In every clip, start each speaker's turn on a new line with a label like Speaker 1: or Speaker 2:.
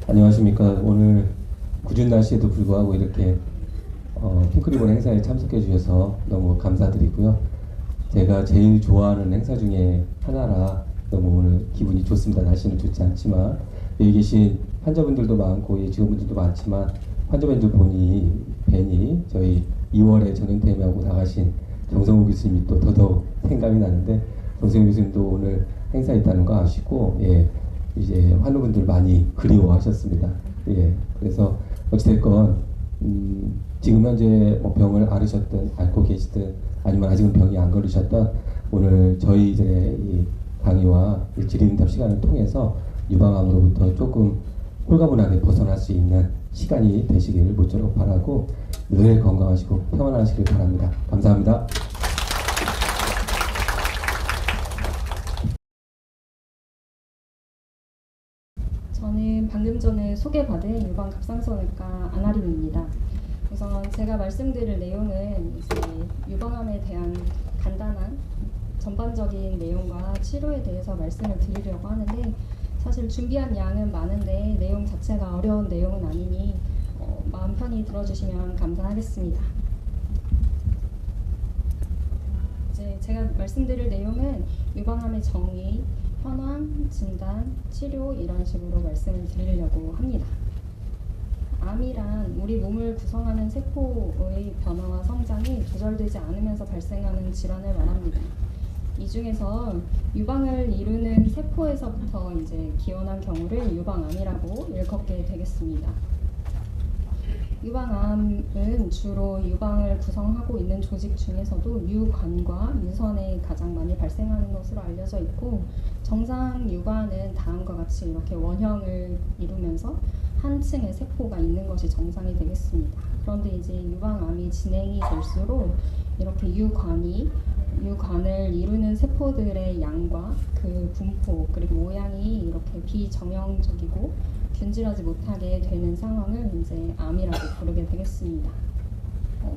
Speaker 1: 안녕하십니까. 오늘 궂은 날씨에도 불구하고 이렇게 핑크리본 행사에 참석해 주셔서 너무 감사드리고요. 제가 제일 좋아하는 행사 중에 하나라 너무 오늘 기분이 좋습니다. 날씨는 좋지 않지만 여기 계신 환자분들도 많고 직원분들도 많지만 환자분들 뵈니 저희 2월에 전영퇴임하고 나가신 정성우 교수님이 또 더더욱 생각이 나는데, 정성우 교수님도 오늘 행사에 있다는 거 아시고 이제 환우분들 많이 그리워하셨습니다. 그래서 어찌됐건 지금 현재 뭐 병을 앓으셨든 앓고 계시든 아니면 아직은 병이 안 걸리셨던, 오늘 저희 이제 이 강의와 질의응답 시간을 통해서 유방암으로부터 조금 홀가분하게 벗어날 수 있는 시간이 되시길 모쪼록 바라고, 늘 건강하시고 평안하시길 바랍니다. 감사합니다.
Speaker 2: 저는 방금 전에 소개받은 유방갑상선외과 안아림입니다. 우선 제가 말씀드릴 내용은 이제 유방암에 대한 간단한 전반적인 내용과 치료에 대해서 말씀을 드리려고 하는데, 사실 준비한 양은 많은데 내용 자체가 어려운 내용은 아니니 마음 편히 들어주시면 감사하겠습니다. 이제 제가 말씀드릴 내용은 유방암의 정의, 현황, 진단, 치료 이런 식으로 말씀을 드리려고 합니다. 암이란 우리 몸을 구성하는 세포의 변화와 성장이 조절되지 않으면서 발생하는 질환을 말합니다. 이 중에서 유방을 이루는 세포에서부터 이제 기원한 경우를 유방암이라고 일컫게 되겠습니다. 유방암은 주로 유방을 구성하고 있는 조직 중에서도 유관과 유선에 가장 많이 발생하는 것으로 알려져 있고, 정상 유관은 다음과 같이 이렇게 원형을 이루면서 한 층의 세포가 있는 것이 정상이 되겠습니다. 그런데 이제 유방암이 진행이 될수록 이렇게 유관을 이루는 세포들의 양과 그 분포 그리고 모양이 이렇게 비정형적이고 균질하지 못하게 되는 상황을 이제 암이라고 부르게 되겠습니다.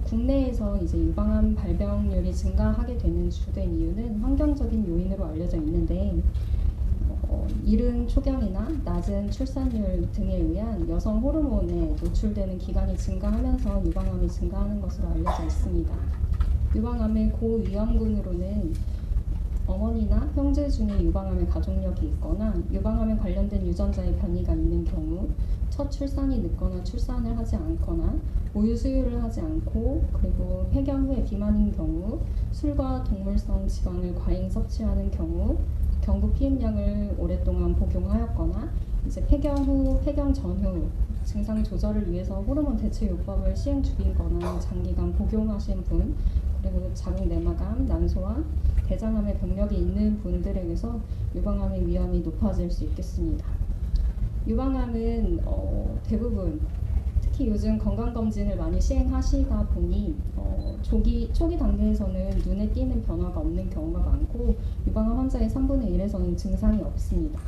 Speaker 2: 국내에서 이제 유방암 발병률이 증가하게 되는 주된 이유는 환경적인 요인으로 알려져 있는데, 이른 초경이나 낮은 출산율 등에 의한 여성 호르몬에 노출되는 기간이 증가하면서 유방암이 증가하는 것으로 알려져 있습니다. 유방암의 고위험군으로는 어머니나 형제 중에 유방암의 가족력이 있거나 유방암에 관련된 유전자의 변이가 있는 경우, 첫 출산이 늦거나 출산을 하지 않거나 모유 수유를 하지 않고, 그리고 폐경 후에 비만인 경우, 술과 동물성 지방을 과잉 섭취하는 경우, 경구 피임약을 오랫동안 복용하였거나, 이제 폐경 후, 폐경 전후 증상 조절을 위해서 호르몬 대체 요법을 시행 중이거나 장기간 복용하신 분, 그리고 자궁 내막암, 난소암, 대장암의 병력이 있는 분들에게서 유방암의 위험이 높아질 수 있겠습니다. 유방암은 대부분 특히 요즘 건강검진을 많이 시행하시다 보니 초기 단계에서는 눈에 띄는 변화가 없는 경우가 많고, 유방암 환자의 3분의 1에서는 증상이 없습니다.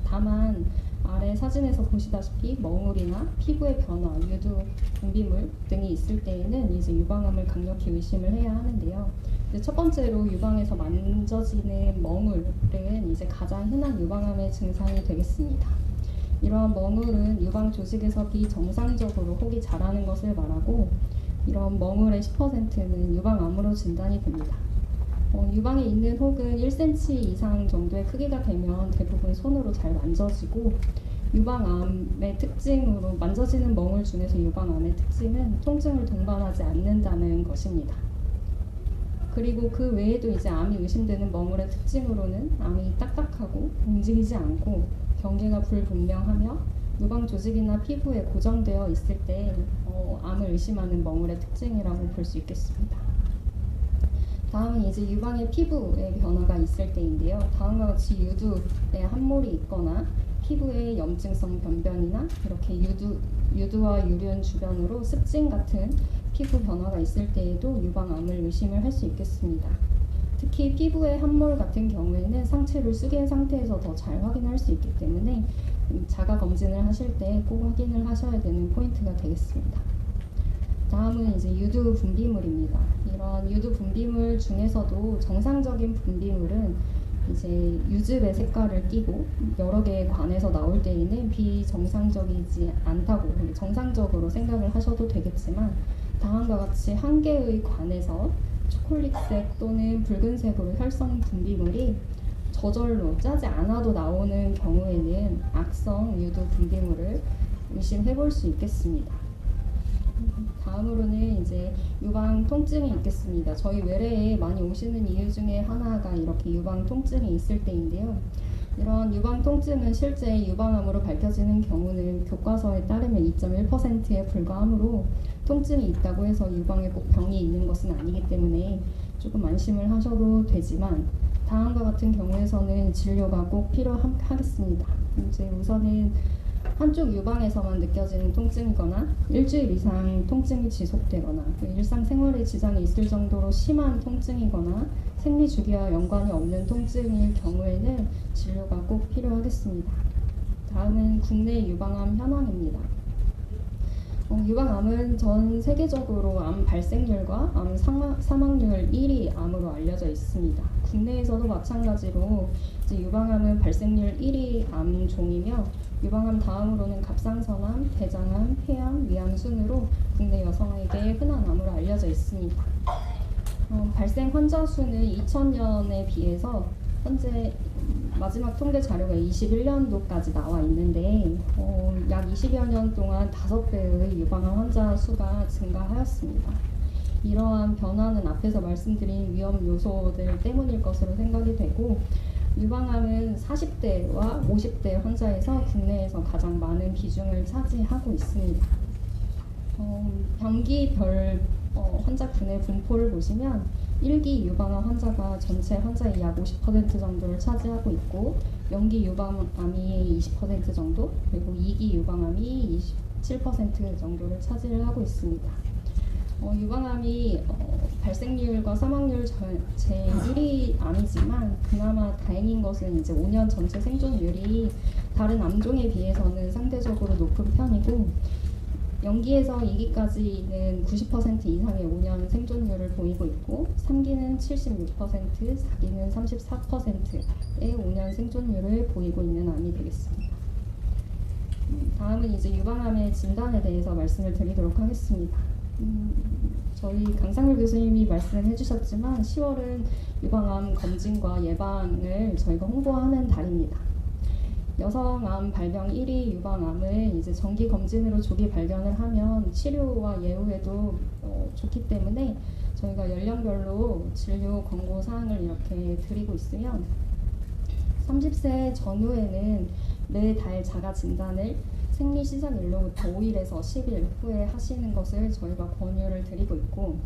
Speaker 2: 다만 아래 사진에서 보시다시피 멍울이나 피부의 변화, 유두, 분비물 등이 있을 때에는 이제 유방암을 강력히 의심을 해야 하는데요. 첫 번째로 유방에서 만져지는 멍울은 이제 가장 흔한 유방암의 증상이 되겠습니다. 이러한 멍울은 유방 조직에서 비정상적으로 혹이 자라는 것을 말하고, 이런 멍울의 10%는 유방암으로 진단이 됩니다. 유방에 있는 혹은 1cm 이상 정도의 크기가 되면 대부분 손으로 잘 만져지고, 유방암의 특징으로 만져지는 멍울 중에서 유방암의 특징은 통증을 동반하지 않는다는 것입니다. 그리고 그 외에도 이제 암이 의심되는 멍울의 특징으로는 암이 딱딱하고 움직이지 않고 경계가 불분명하며 유방 조직이나 피부에 고정되어 있을 때 암을 의심하는 멍울의 특징이라고 볼 수 있겠습니다. 다음은 이제 유방의 피부에 변화가 있을 때인데요. 다음과 같이 유두에 함몰이 있거나 피부에 염증성 변변이나 이렇게 유두와 유륜 주변으로 습진 같은 피부 변화가 있을 때에도 유방암을 의심을 할 수 있겠습니다. 특히 피부의 함몰 같은 경우에는 상체를 숙인 상태에서 더 잘 확인할 수 있기 때문에 자가 검진을 하실 때 꼭 확인을 하셔야 되는 포인트가 되겠습니다. 다음은 이제 유두 분비물입니다. 이런 유두 분비물 중에서도 정상적인 분비물은 이제 유즙의 색깔을 띠고 여러 개의 관에서 나올 때에는 비정상적이지 않다고 정상적으로 생각을 하셔도 되겠지만 다음과 같이 한 개의 관에서 초콜릿색 또는 붉은색으로 혈성 분비물이 저절로 짜지 않아도 나오는 경우에는 악성 유두 분비물을 의심해 볼 수 있겠습니다. 다음으로는 이제 유방 통증이 있겠습니다. 저희 외래에 많이 오시는 이유 중에 하나가 이렇게 유방 통증이 있을 때인데요. 이런 유방 통증은 실제 유방암으로 밝혀지는 경우는 교과서에 따르면 2.1%에 불과하므로 통증이 있다고 해서 유방에 꼭 병이 있는 것은 아니기 때문에 조금 안심을 하셔도 되지만 다음과 같은 경우에서는 진료가 꼭 필요하겠습니다. 이제 우선은 한쪽 유방에서만 느껴지는 통증이거나 일주일 이상 통증이 지속되거나 일상생활에 지장이 있을 정도로 심한 통증이거나 생리 주기와 연관이 없는 통증일 경우에는 진료가 꼭 필요하겠습니다. 다음은 국내 유방암 현황입니다. 유방암은 전 세계적으로 암 발생률과 암 사망률 1위 암으로 알려져 있습니다. 국내에서도 마찬가지로 이제 유방암은 발생률 1위 암종이며 유방암 다음으로는 갑상선암, 대장암, 폐암, 위암 순으로 국내 여성에게 흔한 암으로 알려져 있습니다. 발생 환자 수는 2000년에 비해서 현재 마지막 통계 자료가 21년도까지 나와 있는데 약 20여 년 동안 5배의 유방암 환자 수가 증가하였습니다. 이러한 변화는 앞에서 말씀드린 위험 요소들 때문일 것으로 생각이 되고 유방암은 40대와 50대 환자에서 국내에서 가장 많은 비중을 차지하고 있습니다. 병기별 환자군의 분포를 보시면 1기 유방암 환자가 전체 환자의 약 50% 정도를 차지하고 있고 연기 유방암이 20% 정도 그리고 2기 유방암이 27% 정도를 차지를 하고 있습니다. 유방암이 발생률과 사망률 제 1위 암이지만 그나마 다행인 것은 이제 5년 전체 생존율이 다른 암종에 비해서는 상대적으로 높은 편이고 연기에서 2기까지는 90% 이상의 5년 생존율을 보이고 있고 3기는 76%, 4기는 34%의 5년 생존율을 보이고 있는 암이 되겠습니다. 다음은 이제 유방암의 진단에 대해서 말씀을 드리도록 하겠습니다. 저희 강상률 교수님이 말씀해 주셨지만 10월은 유방암 검진과 예방을 저희가 홍보하는 달입니다. 여성암 발병 1위 유방암을 이제 정기 검진으로 조기 발견을 하면 치료와 예후에도 좋기 때문에 저희가 연령별로 진료 권고 사항을 이렇게 드리고 있으면 30세 전후에는 매달 자가 진단을 생리 시작일로부터 5일에서 10일 후에 하시는 것을 저희가 권유를 드리고 있고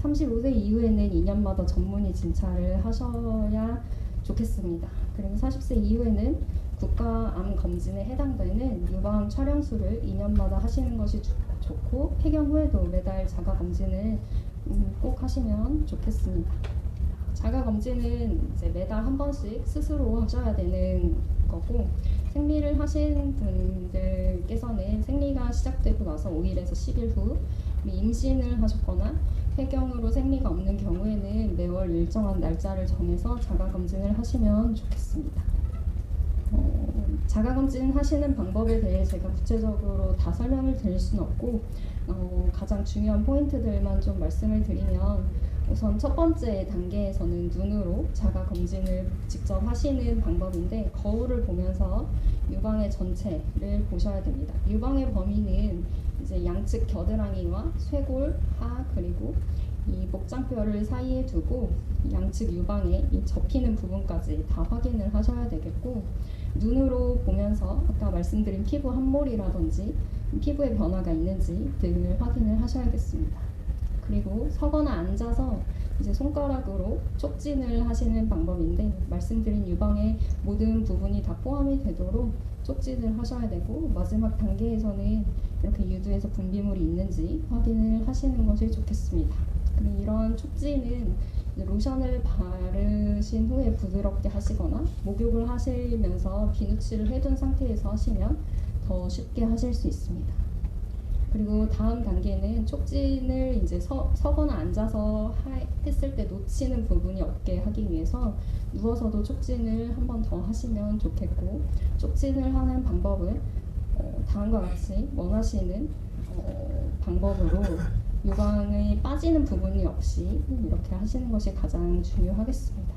Speaker 2: 35세 이후에는 2년마다 전문의 진찰을 하셔야 좋겠습니다. 그리고 40세 이후에는 국가암 검진에 해당되는 유방 촬영수를 2년마다 하시는 것이 좋고 폐경 후에도 매달 자가 검진을 꼭 하시면 좋겠습니다. 자가 검진은 이제 매달 한 번씩 스스로 하셔야 되는 거고 생리를 하신 분들께서는 생리가 시작되고 나서 5일에서 10일 후 임신을 하셨거나 폐경으로 생리가 없는 경우에는 매월 일정한 날짜를 정해서 자가 검진을 하시면 좋겠습니다. 자가검진 하시는 방법에 대해 제가 구체적으로 다 설명을 드릴 수는 없고 가장 중요한 포인트들만 좀 말씀을 드리면 우선 첫 번째 단계에서는 눈으로 자가검진을 직접 하시는 방법인데 거울을 보면서 유방의 전체를 보셔야 됩니다. 유방의 범위는 이제 양측 겨드랑이와 쇄골, 하 그리고 이 목장뼈를 사이에 두고 양측 유방의 이 접히는 부분까지 다 확인을 하셔야 되겠고 눈으로 보면서 아까 말씀드린 피부 함몰이라든지 피부에 변화가 있는지 등을 확인을 하셔야겠습니다. 그리고 서거나 앉아서 이제 손가락으로 촉진을 하시는 방법인데 말씀드린 유방의 모든 부분이 다 포함이 되도록 촉진을 하셔야 되고 마지막 단계에서는 이렇게 유두에서 분비물이 있는지 확인을 하시는 것이 좋겠습니다. 그리고 이런 촉진은 로션을 바르신 후에 부드럽게 하시거나 목욕을 하시면서 비누칠을 해둔 상태에서 하시면 더 쉽게 하실 수 있습니다. 그리고 다음 단계는 촉진을 이제 서거나 앉아서 했을 때 놓치는 부분이 없게 하기 위해서 누워서도 촉진을 한 번 더 하시면 좋겠고, 촉진을 하는 방법은 다음과 같이 원하시는 방법으로 유방에 빠지는 부분이 없이 이렇게 하시는 것이 가장 중요하겠습니다.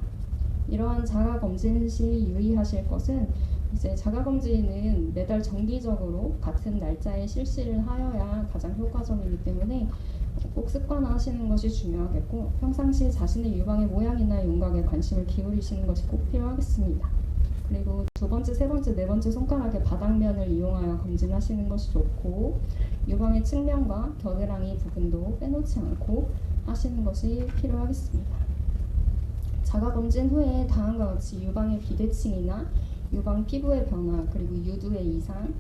Speaker 2: 이러한 자가검진 시 유의하실 것은, 이제 자가검진은 매달 정기적으로 같은 날짜에 실시를 하여야 가장 효과적이기 때문에 꼭 습관화하시는 것이 중요하겠고, 평상시 자신의 유방의 모양이나 윤곽에 관심을 기울이시는 것이 꼭 필요하겠습니다. 그리고 두 번째, 세 번째, 네 번째 손가락의 바닥면을 이용하여 검진하시는 것이 좋고, 유방의 측면과 겨드랑이 부분도 빼놓지 않고 하시는 것이 필요하겠습니다. 자가검진 후에 다음과 같이 유방의 비대칭이나 유방 피부의 변화, 그리고 유두의 이상,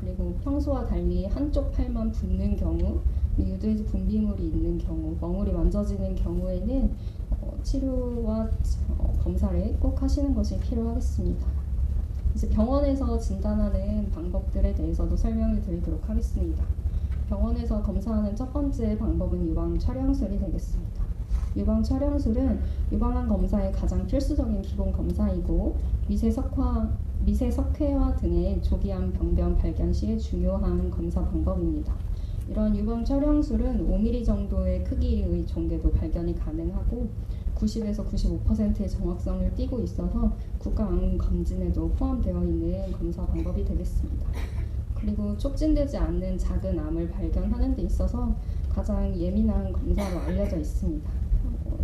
Speaker 2: 그리고 평소와 달리 한쪽 팔만 붓는 경우, 유두에서 분비물이 있는 경우, 멍울이 만져지는 경우에는 치료와 검사를 꼭 하시는 것이 필요하겠습니다. 이제 병원에서 진단하는 방법들에 대해서도 설명을 드리도록 하겠습니다. 병원에서 검사하는 첫 번째 방법은 유방 촬영술이 되겠습니다. 유방 촬영술은 유방암 검사의 가장 필수적인 기본 검사이고, 미세 석회화 등의 조기암 병변 발견 시에 중요한 검사 방법입니다. 이런 유방 촬영술은 5mm 정도의 크기의 종괴도 발견이 가능하고 90에서 95%의 정확성을 띠고 있어서 국가암 검진에도 포함되어 있는 검사 방법이 되겠습니다. 그리고 촉진되지 않는 작은 암을 발견하는 데 있어서 가장 예민한 검사로 알려져 있습니다.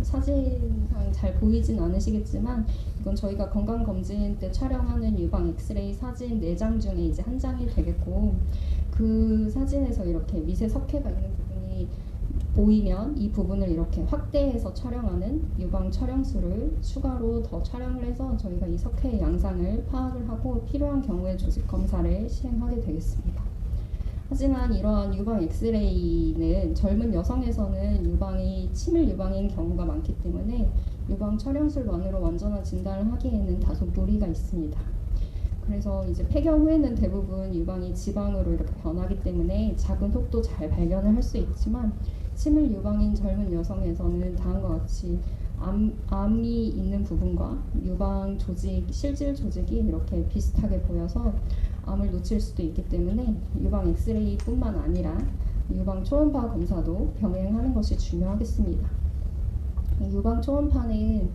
Speaker 2: 사진상 잘 보이진 않으시겠지만, 이건 저희가 건강검진 때 촬영하는 유방 엑스레이 사진 4장 중에 이제 한 장이 되겠고, 그 사진에서 이렇게 미세 석회가 있는 부분이 보이면 이 부분을 이렇게 확대해서 촬영하는 유방 촬영술을 추가로 더 촬영을 해서 저희가 이 석회의 양상을 파악을 하고 필요한 경우에 조직 검사를 시행하게 되겠습니다. 하지만 이러한 유방 엑스레이는 젊은 여성에서는 유방이 치밀 유방인 경우가 많기 때문에 유방 촬영술만으로 완전한 진단을 하기에는 다소 무리가 있습니다. 그래서 이제 폐경 후에는 대부분 유방이 지방으로 이렇게 변하기 때문에 작은 혹도 잘 발견을 할 수 있지만, 치밀 유방인 젊은 여성에서는 다음과 같이 암이 있는 부분과 유방 조직, 실질 조직이 이렇게 비슷하게 보여서 암을 놓칠 수도 있기 때문에 유방 엑스레이뿐만 아니라 유방 초음파 검사도 병행하는 것이 중요하겠습니다. 유방 초음파는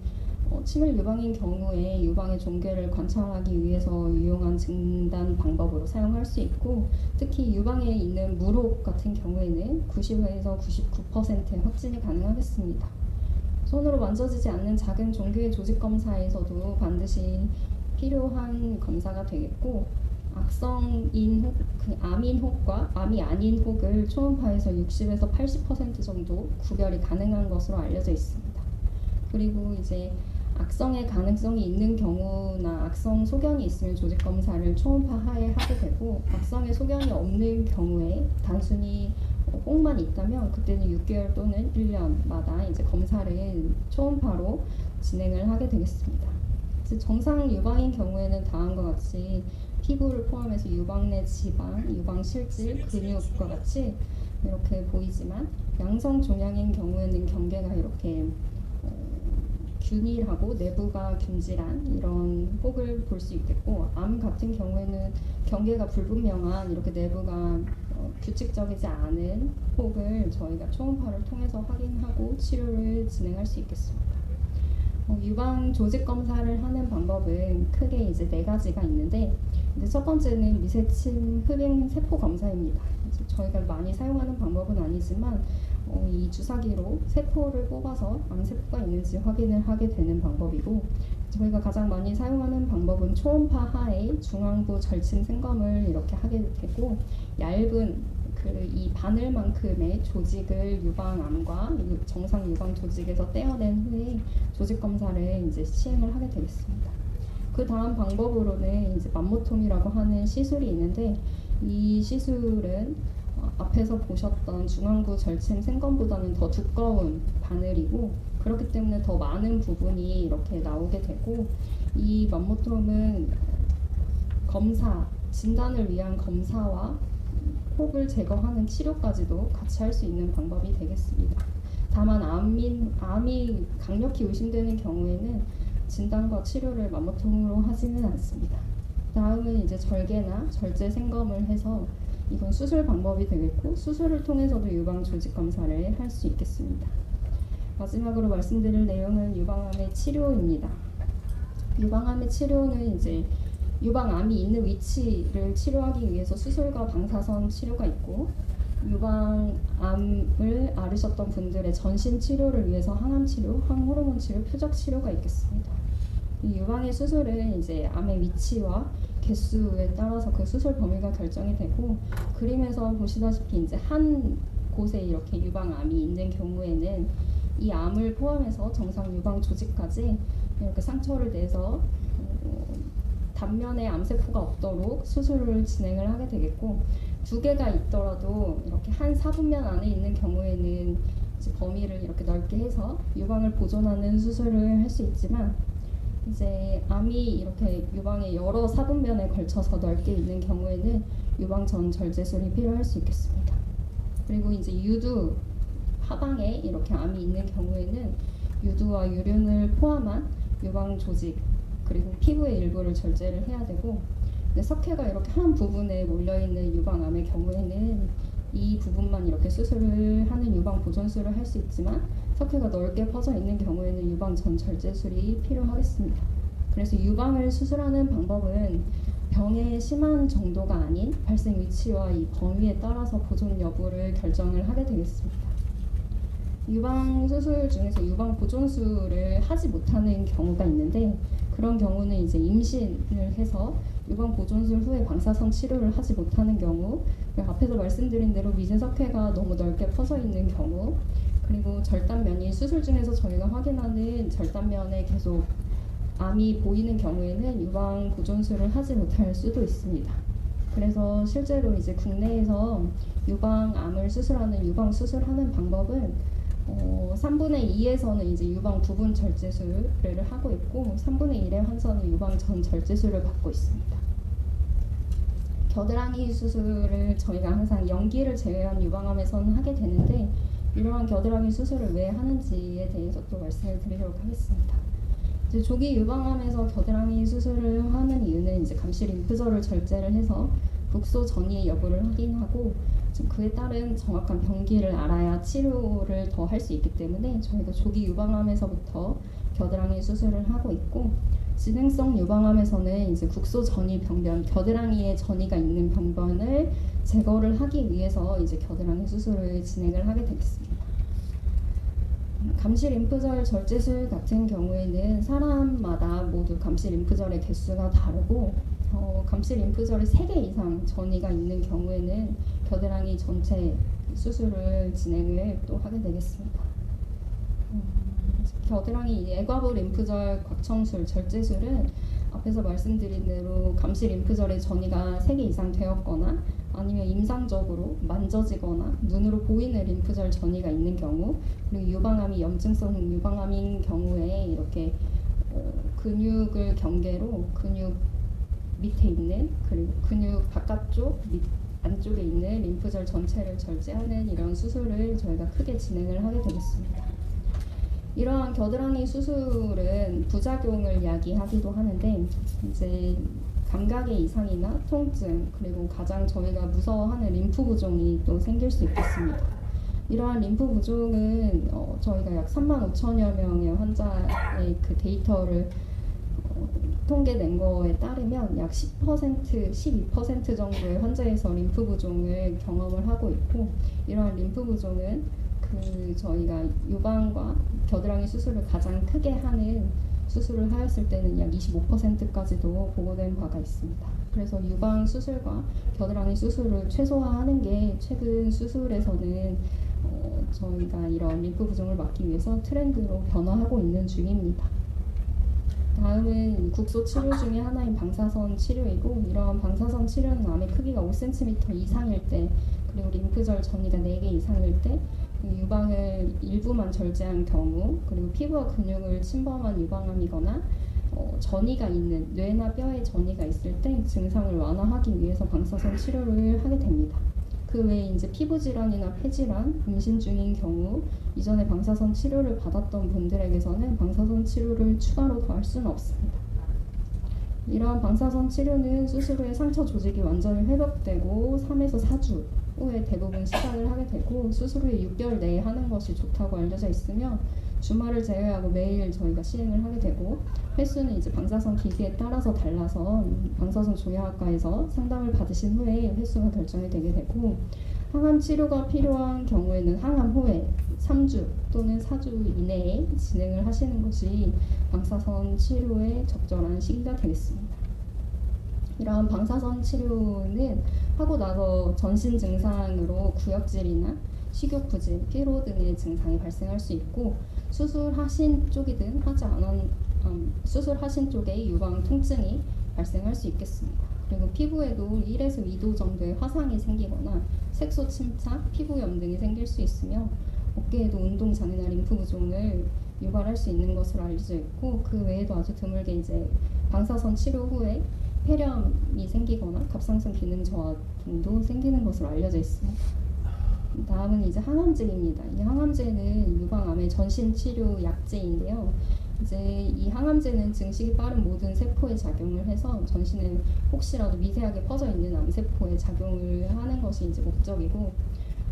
Speaker 2: 치밀 유방인 경우에 유방의 종괴를 관찰하기 위해서 유용한 진단 방법으로 사용할 수 있고, 특히 유방에 있는 물혹 같은 경우에는 90에서 99%의 확진이 가능하겠습니다. 손으로 만져지지 않는 작은 종괴 조직 검사에서도 반드시 필요한 검사가 되겠고, 악성인 혹, 암인 혹과 암이 아닌 혹을 초음파에서 60에서 80% 정도 구별이 가능한 것으로 알려져 있습니다. 그리고 이제 악성의 가능성이 있는 경우나 악성 소견이 있으면 조직 검사를 초음파 하에 하게 되고, 악성의 소견이 없는 경우에 단순히 혹만 있다면 그때는 6개월 또는 1년마다 이제 검사를 초음파로 진행을 하게 되겠습니다. 정상 유방인 경우에는 다음과 같이 피부를 포함해서 유방 내 지방, 유방 실질, 근육과 같이 이렇게 보이지만, 양성 종양인 경우에는 경계가 이렇게 균일하고 내부가 균질한 이런 혹을 볼 수 있겠고, 암 같은 경우에는 경계가 불분명한 이렇게 내부가 규칙적이지 않은 혹을 저희가 초음파를 통해서 확인하고 치료를 진행할 수 있겠습니다. 유방 조직 검사를 하는 방법은 크게 이제 4가지가 있는데, 이제 첫 번째는 미세침 흡입 세포 검사입니다. 저희가 많이 사용하는 방법은 아니지만 이 주사기로 세포를 뽑아서 암세포가 있는지 확인을 하게 되는 방법이고, 저희가 가장 많이 사용하는 방법은 초음파 하에 중앙부 절친 생검을 이렇게 하게 되고, 얇은 이 바늘만큼의 조직을 유방암과 정상 유방 조직에서 떼어낸 후에 조직 검사를 이제 시행을 하게 되겠습니다. 그 다음 방법으로는 이제 맘모톰이라고 하는 시술이 있는데, 이 시술은 앞에서 보셨던 중앙부 절친 생검보다는 더 두꺼운 바늘이고, 그렇기 때문에 더 많은 부분이 이렇게 나오게 되고, 이 맘모톰은 검사, 진단을 위한 검사와 혹을 제거하는 치료까지도 같이 할 수 있는 방법이 되겠습니다. 다만 암이 강력히 의심되는 경우에는 진단과 치료를 맘모통으로 하지는 않습니다. 다음은 이제 절개나 절제 생검을 해서 이건 수술 방법이 되겠고 수술을 통해서도 유방 조직 검사를 할 수 있겠습니다. 마지막으로 말씀드릴 내용은 유방암의 치료입니다. 유방암의 치료는 이제 유방암이 있는 위치를 치료하기 위해서 수술과 방사선 치료가 있고 유방암을 앓으셨던 분들의 전신 치료를 위해서 항암 치료, 항호르몬 치료, 표적 치료가 있겠습니다. 이 유방의 수술은 이제 암의 위치와 개수에 따라서 그 수술 범위가 결정이 되고 그림에서 보시다시피 이제 한 곳에 이렇게 유방암이 있는 경우에는 이 암을 포함해서 정상 유방 조직까지 이렇게 상처를 내서 단면에 암세포가 없도록 수술을 진행을 하게 되겠고 두 개가 있더라도 이렇게 한 사분면 안에 있는 경우에는 이제 범위를 이렇게 넓게 해서 유방을 보존하는 수술을 할 수 있지만 이제 암이 이렇게 유방의 여러 사분면에 걸쳐서 넓게 있는 경우에는 유방 전 절제술이 필요할 수 있겠습니다. 그리고 이제 유두 하방에 이렇게 암이 있는 경우에는 유두와 유륜을 포함한 유방 조직 그리고 피부의 일부를 절제를 해야 되고 석회가 이렇게 한 부분에 몰려있는 유방암의 경우에는 이 부분만 이렇게 수술을 하는 유방 보존술을 할 수 있지만 석회가 넓게 퍼져 있는 경우에는 유방 전 절제술이 필요하겠습니다. 그래서 유방을 수술하는 방법은 병의 심한 정도가 아닌 발생 위치와 이 범위에 따라서 보존 여부를 결정을 하게 되겠습니다. 유방 수술 중에서 유방 보존술을 하지 못하는 경우가 있는데 그런 경우는 이제 임신을 해서 유방 보존술 후에 방사선 치료를 하지 못하는 경우 앞에서 말씀드린 대로 미세석회가 너무 넓게 퍼져 있는 경우 그리고 절단면이 수술 중에서 저희가 확인하는 절단면에 계속 암이 보이는 경우에는 유방 보존술을 하지 못할 수도 있습니다. 그래서 실제로 이제 국내에서 유방암을 수술하는 유방 수술하는 방법은 3분의 2에서는 이제 유방 부분 절제술을 하고 있고 3분의 1의 환자는 유방 전 절제술을 받고 있습니다. 겨드랑이 수술을 저희가 항상 연기를 제외한 유방암에서는 하게 되는데 이러한 겨드랑이 수술을 왜 하는지에 대해서 또 말씀을 드리도록 하겠습니다. 이제 조기 유방암에서 겨드랑이 수술을 하는 이유는 이제 감시 림프절을 절제를 해서 국소 전이 여부를 확인하고 그에 따른 정확한 병기를 알아야 치료를 더 할 수 있기 때문에 저희가 조기 유방암에서부터 겨드랑이 수술을 하고 있고 진행성 유방암에서는 이제 국소 전이 병변, 겨드랑이에 전이가 있는 병변을 제거를 하기 위해서 이제 겨드랑이 수술을 진행을 하게 되겠습니다. 감시 림프절 절제술 같은 경우에는 사람마다 모두 감시 림프절의 개수가 다르고 감시 림프절이 3개 이상 전이가 있는 경우에는 겨드랑이 전체 수술을 진행을 또 하게 되겠습니다. 겨드랑이 애과부 림프절 곽청술 절제술은 앞에서 말씀드린 대로 감시 림프절의 전이가 3개 이상 되었거나 아니면 임상적으로 만져지거나 눈으로 보이는 림프절 전이가 있는 경우 그리고 유방암이 염증성 유방암인 경우에 이렇게 근육을 경계로 근육 밑에 있는 그리고 근육 바깥쪽 안쪽에 있는 림프절 전체를 절제하는 이런 수술을 저희가 크게 진행을 하게 되겠습니다. 이러한 겨드랑이 수술은 부작용을 야기하기도 하는데 이제 감각의 이상이나 통증 그리고 가장 저희가 무서워하는 림프 부종이 또 생길 수 있겠습니다. 이러한 림프 부종은 저희가 약 35,000여 명의 환자의 그 데이터를 통계낸 거에 따르면 약 10%, 12% 정도의 환자에서 림프 부종을 경험을 하고 있고 이러한 림프 부종은 저희가 유방과 겨드랑이 수술을 가장 크게 하는 수술을 하였을 때는 약 25%까지도 보고된 바가 있습니다. 그래서 유방 수술과 겨드랑이 수술을 최소화하는 게 최근 수술에서는 저희가 이런 림프 부종을 막기 위해서 트렌드로 변화하고 있는 중입니다. 다음은 국소 치료 중에 하나인 방사선 치료이고 이러한 방사선 치료는 암의 크기가 5cm 이상일 때 그리고 림프절 전이가 4개 이상일 때 유방을 일부만 절제한 경우 그리고 피부와 근육을 침범한 유방암이거나 전이가 있는 뇌나 뼈에 전이가 있을 때 증상을 완화하기 위해서 방사선 치료를 하게 됩니다. 그 외에 이제 피부 질환이나 폐질환, 임신 중인 경우 이전에 방사선 치료를 받았던 분들에게서는 방사선 치료를 추가로 더 할 수는 없습니다. 이러한 방사선 치료는 수술 후에 상처 조직이 완전히 회복되고 3에서 4주 후에 대부분 시작을 하게 되고 수술 후에 6개월 내에 하는 것이 좋다고 알려져 있으며 주말을 제외하고 매일 저희가 시행을 하게 되고 횟수는 이제 방사선 기기에 따라서 달라서 방사선 종양학과에서 상담을 받으신 후에 횟수가 결정이 되게 되고 항암 치료가 필요한 경우에는 항암 후에 3주 또는 4주 이내에 진행을 하시는 것이 방사선 치료의 적절한 시기가 되겠습니다. 이러한 방사선 치료는 하고 나서 전신 증상으로 구역질이나 식욕부진, 피로 등의 증상이 발생할 수 있고 수술하신 쪽이든 하지 않은 수술하신 쪽에 유방 통증이 발생할 수 있겠습니다. 그리고 피부에도 1에서 2도 정도의 화상이 생기거나 색소 침착, 피부염 등이 생길 수 있으며 어깨에도 운동 장애나 림프 부종을 유발할 수 있는 것으로 알려져 있고 그 외에도 아주 드물게 이제 방사선 치료 후에 폐렴이 생기거나 갑상선 기능 저하 등도 생기는 것으로 알려져 있습니다. 다음은 이제 항암제입니다. 이 항암제는 유방암의 전신 치료 약제인데요. 이제 이 항암제는 증식이 빠른 모든 세포에 작용을 해서 전신에 혹시라도 미세하게 퍼져 있는 암세포에 작용을 하는 것이 이제 목적이고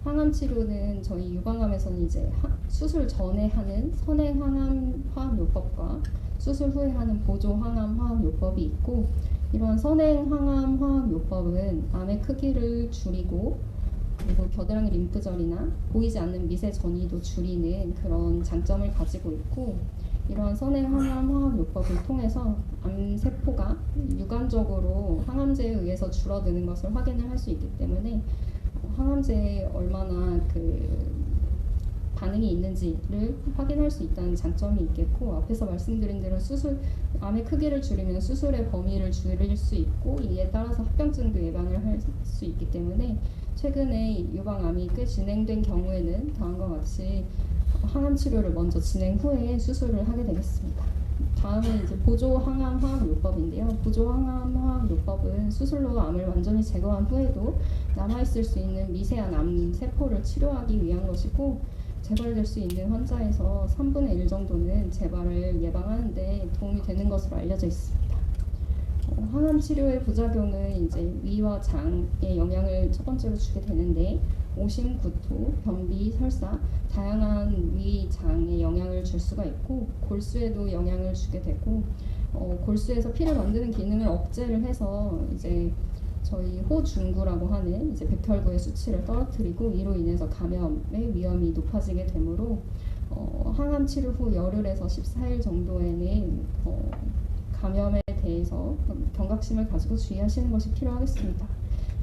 Speaker 2: 항암 치료는 저희 유방암에서는 이제 수술 전에 하는 선행 항암 화학요법과 수술 후에 하는 보조 항암 화학요법이 있고 이런 선행 항암 화학요법은 암의 크기를 줄이고 그리고 겨드랑이 림프절이나 보이지 않는 미세 전이도 줄이는 그런 장점을 가지고 있고 이러한 선행 항암 화학요법을 통해서 암세포가 유관적으로 항암제에 의해서 줄어드는 것을 확인을 할 수 있기 때문에 항암제에 얼마나 반응이 있는지를 확인할 수 있다는 장점이 있겠고 앞에서 말씀드린 대로 암의 크기를 줄이면 수술의 범위를 줄일 수 있고 이에 따라서 합병증도 예방을 할 수 있기 때문에 최근에 유방암이 꽤 진행된 경우에는 다음과 같이 항암 치료를 먼저 진행 후에 수술을 하게 되겠습니다. 다음은 이제 보조 항암 화학요법인데요. 보조 항암 화학요법은 수술로 암을 완전히 제거한 후에도 남아있을 수 있는 미세한 암 세포를 치료하기 위한 것이고 재발될 수 있는 환자에서 3분의 1 정도는 재발을 예방하는 데 도움이 되는 것으로 알려져 있습니다. 항암 치료의 부작용은 이제 위와 장에 영향을 첫 번째로 주게 되는데 오심, 구토, 변비, 설사, 다양한 위, 장에 영향을 줄 수가 있고 골수에도 영향을 주게 되고 골수에서 피를 만드는 기능을 억제를 해서 이제 저희 호중구라고 하는 이제 백혈구의 수치를 떨어뜨리고 이로 인해서 감염의 위험이 높아지게 되므로 항암 치료 후 열흘에서 14일 정도에는 감염에 대해서 경각심을 가지고 주의하시는 것이 필요하겠습니다.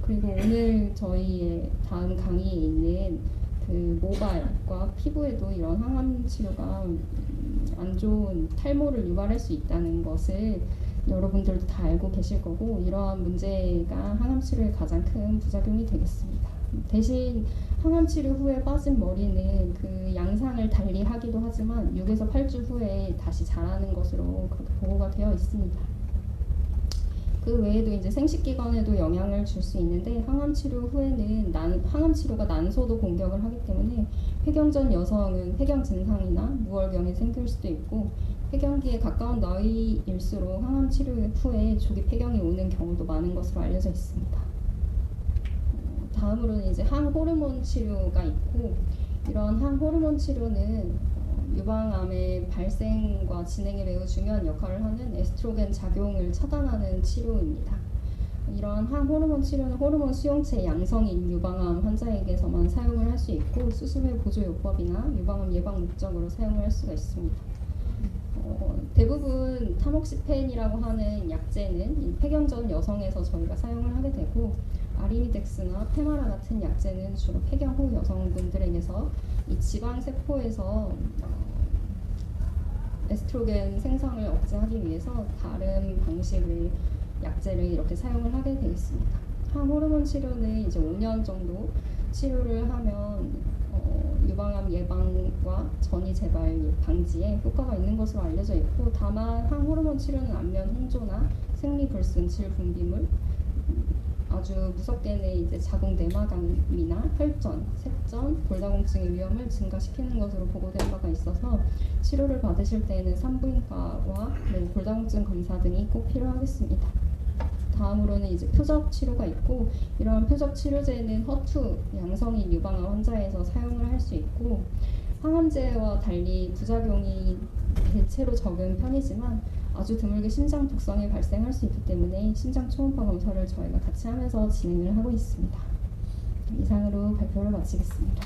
Speaker 2: 그리고 오늘 저희의 다음 강의에 있는 그 모발과 피부에도 이런 항암 치료가 안 좋은 탈모를 유발할 수 있다는 것을 여러분들도 다 알고 계실 거고 이러한 문제가 항암 치료의 가장 큰 부작용이 되겠습니다. 대신 항암 치료 후에 빠진 머리는 그 양상을 달리 하기도 하지만 6에서 8주 후에 다시 자라는 것으로 그렇게 보고가 되어 있습니다. 그 외에도 이제 생식기관에도 영향을 줄 수 있는데 항암 치료 후에는 항암 치료가 난소도 공격을 하기 때문에 폐경전 여성은 폐경 증상이나 무월경이 생길 수도 있고 폐경기에 가까운 나이일수록 항암 치료 후에 조기 폐경이 오는 경우도 많은 것으로 알려져 있습니다. 다음으로는 이제 항호르몬 치료가 있고 이런 항호르몬 치료는 유방암의 발생과 진행에 매우 중요한 역할을 하는 에스트로겐 작용을 차단하는 치료입니다. 이러한 항호르몬 치료는 호르몬 수용체 양성인 유방암 환자에게서만 사용을 할 수 있고 수술 후 보조요법이나 유방암 예방 목적으로 사용을 할 수가 있습니다. 대부분 타목시펜이라고 하는 약제는 폐경 전 여성에서 저희가 사용을 하게 되고 아리미덱스나 페마라 같은 약제는 주로 폐경 후 여성분들에게서 이 지방 세포에서 에스트로겐 생성을 억제하기 위해서 다른 방식의 약제를 이렇게 사용을 하게 되겠습니다. 항호르몬 치료는 이제 5년 정도 치료를 하면 유방암 예방과 전이 재발 방지에 효과가 있는 것으로 알려져 있고 다만 항호르몬 치료는 안면 홍조나 생리불순, 질분비물, 아주 무섭게는 이제 자궁 내막암이나 혈전, 색전, 골다공증의 위험을 증가시키는 것으로 보고된 바가 있어서 치료를 받으실 때에는 산부인과와 골다공증 검사 등이 꼭 필요하겠습니다. 다음으로는 이제 표적 치료가 있고, 이러한 표적 치료제는 허투 양성인 유방암 환자에서 사용을 할 수 있고, 항암제와 달리 부작용이 대체로 적은 편이지만 아주 드물게 심장 독성이 발생할 수 있기 때문에 심장 초음파 검사를 저희가 같이 하면서 진행을 하고 있습니다. 이상으로 발표를 마치겠습니다.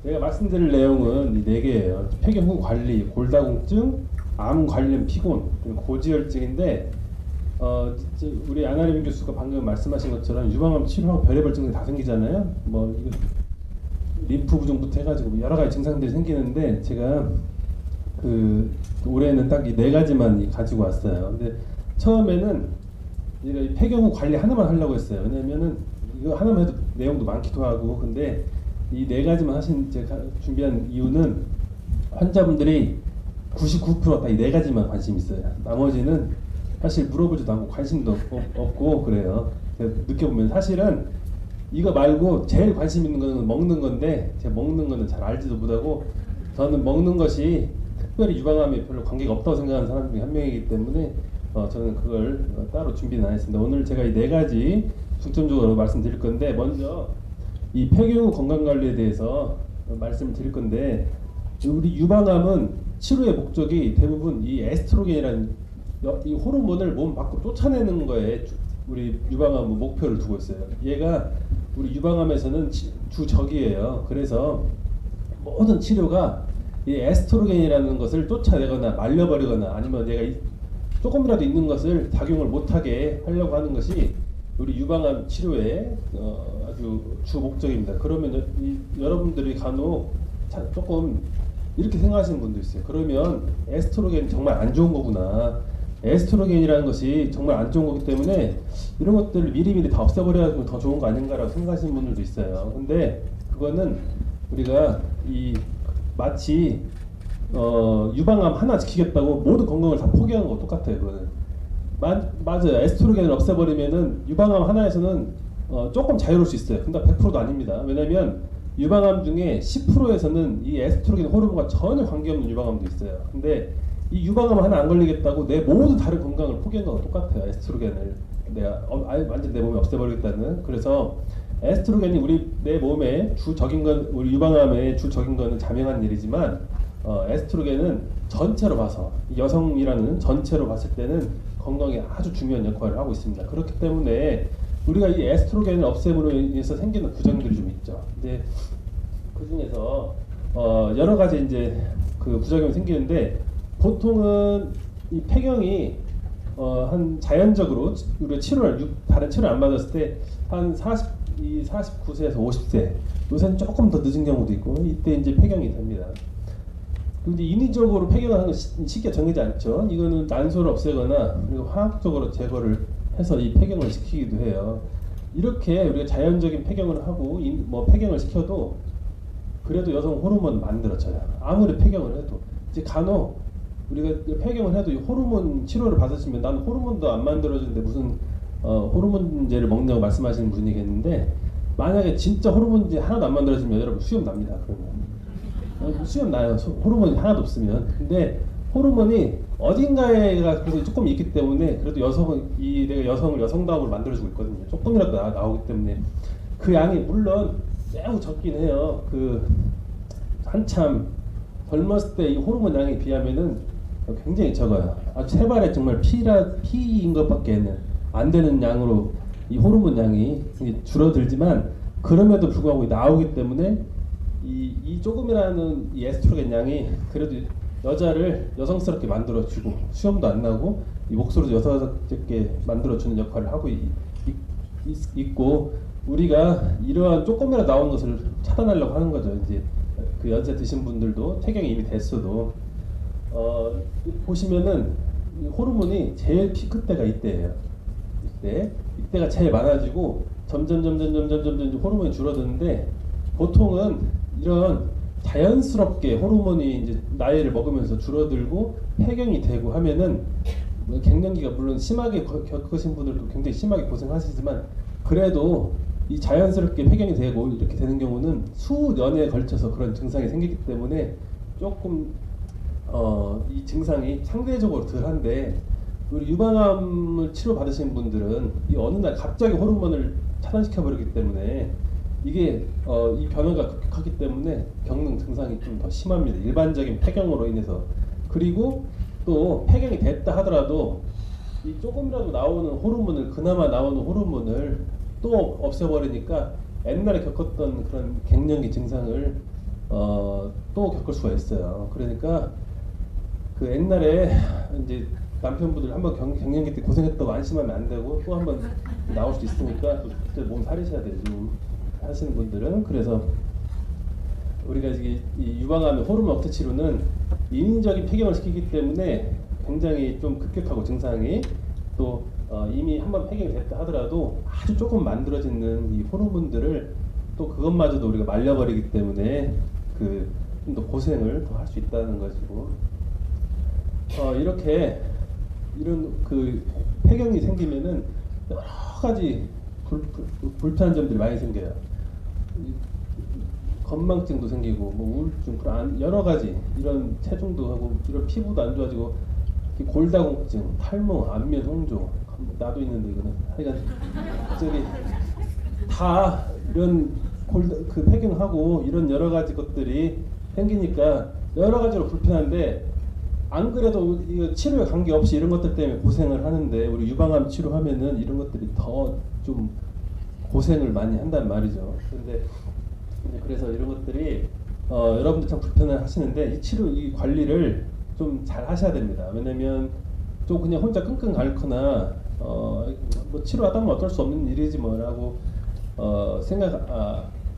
Speaker 3: 제가 말씀드릴 내용은 이 4개예요. 폐경 후 관리, 골다공증, 암 관련 피곤, 그리고 고지혈증인데 우리 안하림 교수가 방금 말씀하신 것처럼 유방암 치료하고 별의별 증상이 다 생기잖아요. 뭐 이거 림프 부종부터 해가지고 여러 가지 증상들이 생기는데 제가 올해는 딱 이 4가지만 가지고 왔어요. 근데 처음에는 이 폐경 후 관리 하나만 하려고 했어요. 왜냐면은 이거 하나만 해도 내용도 많기도 하고, 근데 이 4가지만 제가 준비한 이유는 환자분들이 99%다 이 4가지만 관심 있어요. 나머지는 사실 물어보지도 않고 관심도 없고 그래요. 느껴보면 사실은 이거 말고 제일 관심 있는 거는 먹는 건데, 제가 먹는 거는 잘 알지도 못하고, 저는 먹는 것이 특별히 유방암에 별로 관계가 없다고 생각하는 사람 중에 한 명이기 때문에 저는 그걸 따로 준비는 안 했습니다. 오늘 제가 이 4가지 중점적으로 말씀드릴 건데, 먼저 이 폐경 후 건강관리에 대해서 말씀을 드릴 건데, 우리 유방암은 치료의 목적이 대부분 이 에스트로겐이라는 이 호르몬을 몸 밖으로 쫓아내는 거에 우리 유방암은 목표를 두고 있어요. 얘가 우리 유방암에서는 주적이에요. 그래서 모든 치료가 이 에스트로겐이라는 것을 쫓아내거나 말려버리거나 아니면 얘가 조금이라도 있는 것을 작용을 못하게 하려고 하는 것이 우리 유방암 치료의 아주 주 목적입니다. 그러면 여러분들이 간혹 조금 이렇게 생각하시는 분도 있어요. 그러면 에스트로겐이 정말 안 좋은 거구나. 에스트로겐이라는 것이 정말 안 좋은 거기 때문에 이런 것들을 미리미리 다 없애버려야 더 좋은 거 아닌가라고 생각하시는 분들도 있어요. 근데 그거는 우리가 마치 유방암 하나 지키겠다고 모든 건강을 다 포기하는 거 똑같아요. 그거는 맞아요. 에스트로겐을 없애버리면은 유방암 하나에서는 조금 자유로울 수 있어요. 근데 100%도 아닙니다. 왜냐면 유방암 중에 10%에서는 이 에스트로겐 호르몬과 전혀 관계없는 유방암도 있어요. 근데 이 유방암 하나 안 걸리겠다고 내 모든 다른 건강을 포기한 거랑 똑같아요. 에스트로겐을 내가 완전 내 몸에 없애버리겠다는. 그래서 에스트로겐이 내 몸에 주적인 건, 우리 유방암의 주적인 거는 자명한 일이지만 에스트로겐은 전체로 봐서, 여성이라는 전체로 봤을 때는 건강에 아주 중요한 역할을 하고 있습니다. 그렇기 때문에 우리가 이 에스트로겐을 없앰으로 인해서 생기는 부작용들이 좀 있죠. 근데 그 중에서 여러 가지 이제 그 부작용이 생기는데, 보통은 이 폐경이 한 자연적으로 우리가 다른 치료를 안 받았을 때 한 49세에서 50세, 요새는 조금 더 늦은 경우도 있고, 이때 이제 폐경이 됩니다. 근데 인위적으로 폐경을 하는 건 쉽게 정해지지 않죠. 이거는 난소를 없애거나 그리고 화학적으로 제거를 해서 이 폐경을 시키기도 해요. 이렇게 우리가 자연적인 폐경을 하고 폐경을 시켜도 그래도 여성 호르몬 만들어져요. 아무리 폐경을 해도 이제 간혹 우리가 폐경을 해도 이 호르몬 치료를 받으시면 나는 호르몬도 안 만들어지는데 무슨 호르몬제를 먹냐고 말씀하시는 분이겠는데, 만약에 진짜 호르몬제 하나도 안 만들어지면 여러분 수염 납니다. 그러면 수염 나요. 호르몬이 하나도 없으면. 근데 호르몬이 어딘가에가 그래서 조금 있기 때문에 그래도 내가 여성을 여성다움으로 만들어주고 있거든요. 조금이라도 나오기 때문에 그 양이 물론 매우 적긴 해요. 한참 젊었을 때 이 호르몬 양에 비하면은 굉장히 적어요. 아주 세 발에 정말 피인 것밖에는 안 되는 양으로 이 호르몬 양이 줄어들지만, 그럼에도 불구하고 나오기 때문에 이 조금이라는 이 에스트로겐 양이 그래도 여자를 여성스럽게 만들어주고 수염도 안 나고 이 목소리도 여성스럽게 만들어주는 역할을 하고 있고, 우리가 이러한 조금이라도 나온 것을 차단하려고 하는 거죠. 이제 그 연세 드신 분들도 폐경이 이미 됐어도 보시면은 호르몬이 제일 피크 때가 이때예요. 이때가 제일 많아지고 점점 호르몬이 줄어드는데, 보통은 이런 자연스럽게 호르몬이 이제 나이를 먹으면서 줄어들고 폐경이 되고 하면은 뭐 갱년기가 물론 심하게 겪으신 분들도 굉장히 심하게 고생하시지만 그래도 이 자연스럽게 폐경이 되고 이렇게 되는 경우는 수년에 걸쳐서 그런 증상이 생기기 때문에 조금 이 증상이 상대적으로 덜한데 우리 유방암을 치료 받으신 분들은 이 어느 날 갑자기 호르몬을 차단시켜 버리기 때문에 이게 이 변화가 급격하기 때문에 겪는 증상이 좀 더 심합니다. 일반적인 폐경으로 인해서. 그리고 또 폐경이 됐다 하더라도 이 조금이라도 나오는 호르몬을 그나마 나오는 호르몬을 또 없애버리니까 옛날에 겪었던 그런 갱년기 증상을 또 겪을 수가 있어요. 그러니까 그 옛날에 이제 남편분들 한번 갱년기 때 고생했다고 안심하면 안 되고 또 한번 나올 수 있으니까 또 그때 몸 사리셔야 되죠. 하시는 분들은. 그래서 우리가 이 유방암의 호르몬 억제 치료는 인위적인 폐경을 시키기 때문에 굉장히 좀 급격하고 증상이 또 이미 한번 폐경이 됐다 하더라도 아주 조금 만들어지는 이 호르몬들을 또 그것마저도 우리가 말려버리기 때문에 그 좀 더 고생을 더 할 수 있다는 것이고 이렇게 이런 그 폐경이 생기면은 여러 가지 불편한 점들이 많이 생겨요. 건망증도 생기고 뭐 우울증, 불안 여러 가지 이런 체중도 하고 이런 피부도 안 좋아지고 골다공증, 탈모, 안면 홍조 나도 있는데 이거는 하여간 저기 다 이런 그 폐경하고 이런 여러 가지 것들이 생기니까 여러 가지로 불편한데 안 그래도 이거 치료에 관계없이 이런 것들 때문에 고생을 하는데 우리 유방암 치료하면은 이런 것들이 더 좀 고생을 많이 한단 말이죠. 그런데 그래서 이런 것들이 여러분들 참 불편을 하시는데 이 치료 이 관리를 좀 잘 하셔야 됩니다. 왜냐면 좀 그냥 혼자 끙끙 앓거나 뭐 치료하다 보면 어쩔 수 없는 일이지 뭐라고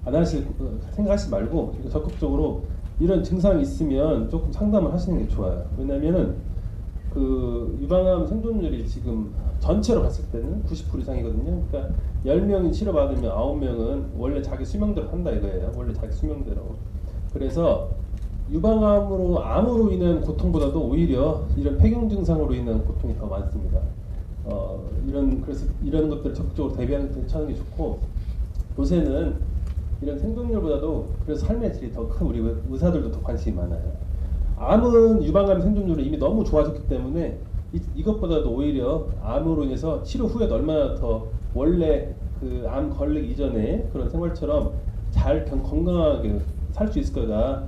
Speaker 3: 생각하시지 말고 적극적으로 이런 증상이 있으면 조금 상담을 하시는 게 좋아요. 왜냐면은 그 유방암 생존율이 지금 전체로 봤을 때는 90% 이상이거든요. 그러니까 10명이 치료받으면 9명은 원래 자기 수명대로 한다 이거예요. 원래 자기 수명대로. 그래서 유방암으로 암으로 인한 고통보다도 오히려 이런 폐경 증상으로 인한 고통이 더 많습니다. 그래서 이런 것들을 적극적으로 대비하는 게 좋고 요새는 이런 생존율보다도 그래서 삶의 질이 더 큰 우리 의사들도 더 관심이 많아요. 암은 유방암 생존율이 이미 너무 좋아졌기 때문에 이것보다도 오히려 암으로 인해서 치료 후에도 얼마나 더 원래 그 암 걸리기 이전에 그런 생활처럼 잘 건강하게 살 수 있을까가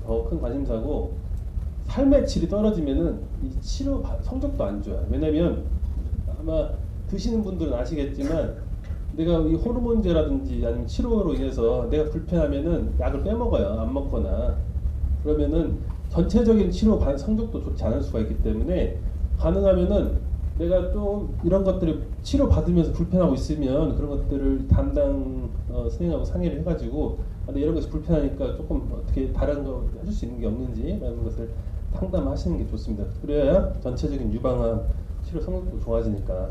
Speaker 3: 더 큰 관심사고 삶의 질이 떨어지면은 이 치료 성적도 안 좋아요. 왜냐면 아마 드시는 분들은 아시겠지만 내가 이 호르몬제라든지 아니면 치료로 인해서 내가 불편하면은 약을 빼먹어요. 안 먹거나 그러면은 전체적인 치료 성적도 좋지 않을 수가 있기 때문에 가능하면은 내가 좀 이런 것들을 치료 받으면서 불편하고 있으면 그런 것들을 담당 선생님하고 상의를 해가지고 근데 이런 것이 불편하니까 조금 어떻게 다른 거 해줄 수 있는 게 없는지 라는 것을 상담하시는 게 좋습니다. 그래야 전체적인 유방암 치료 성적도 좋아지니까.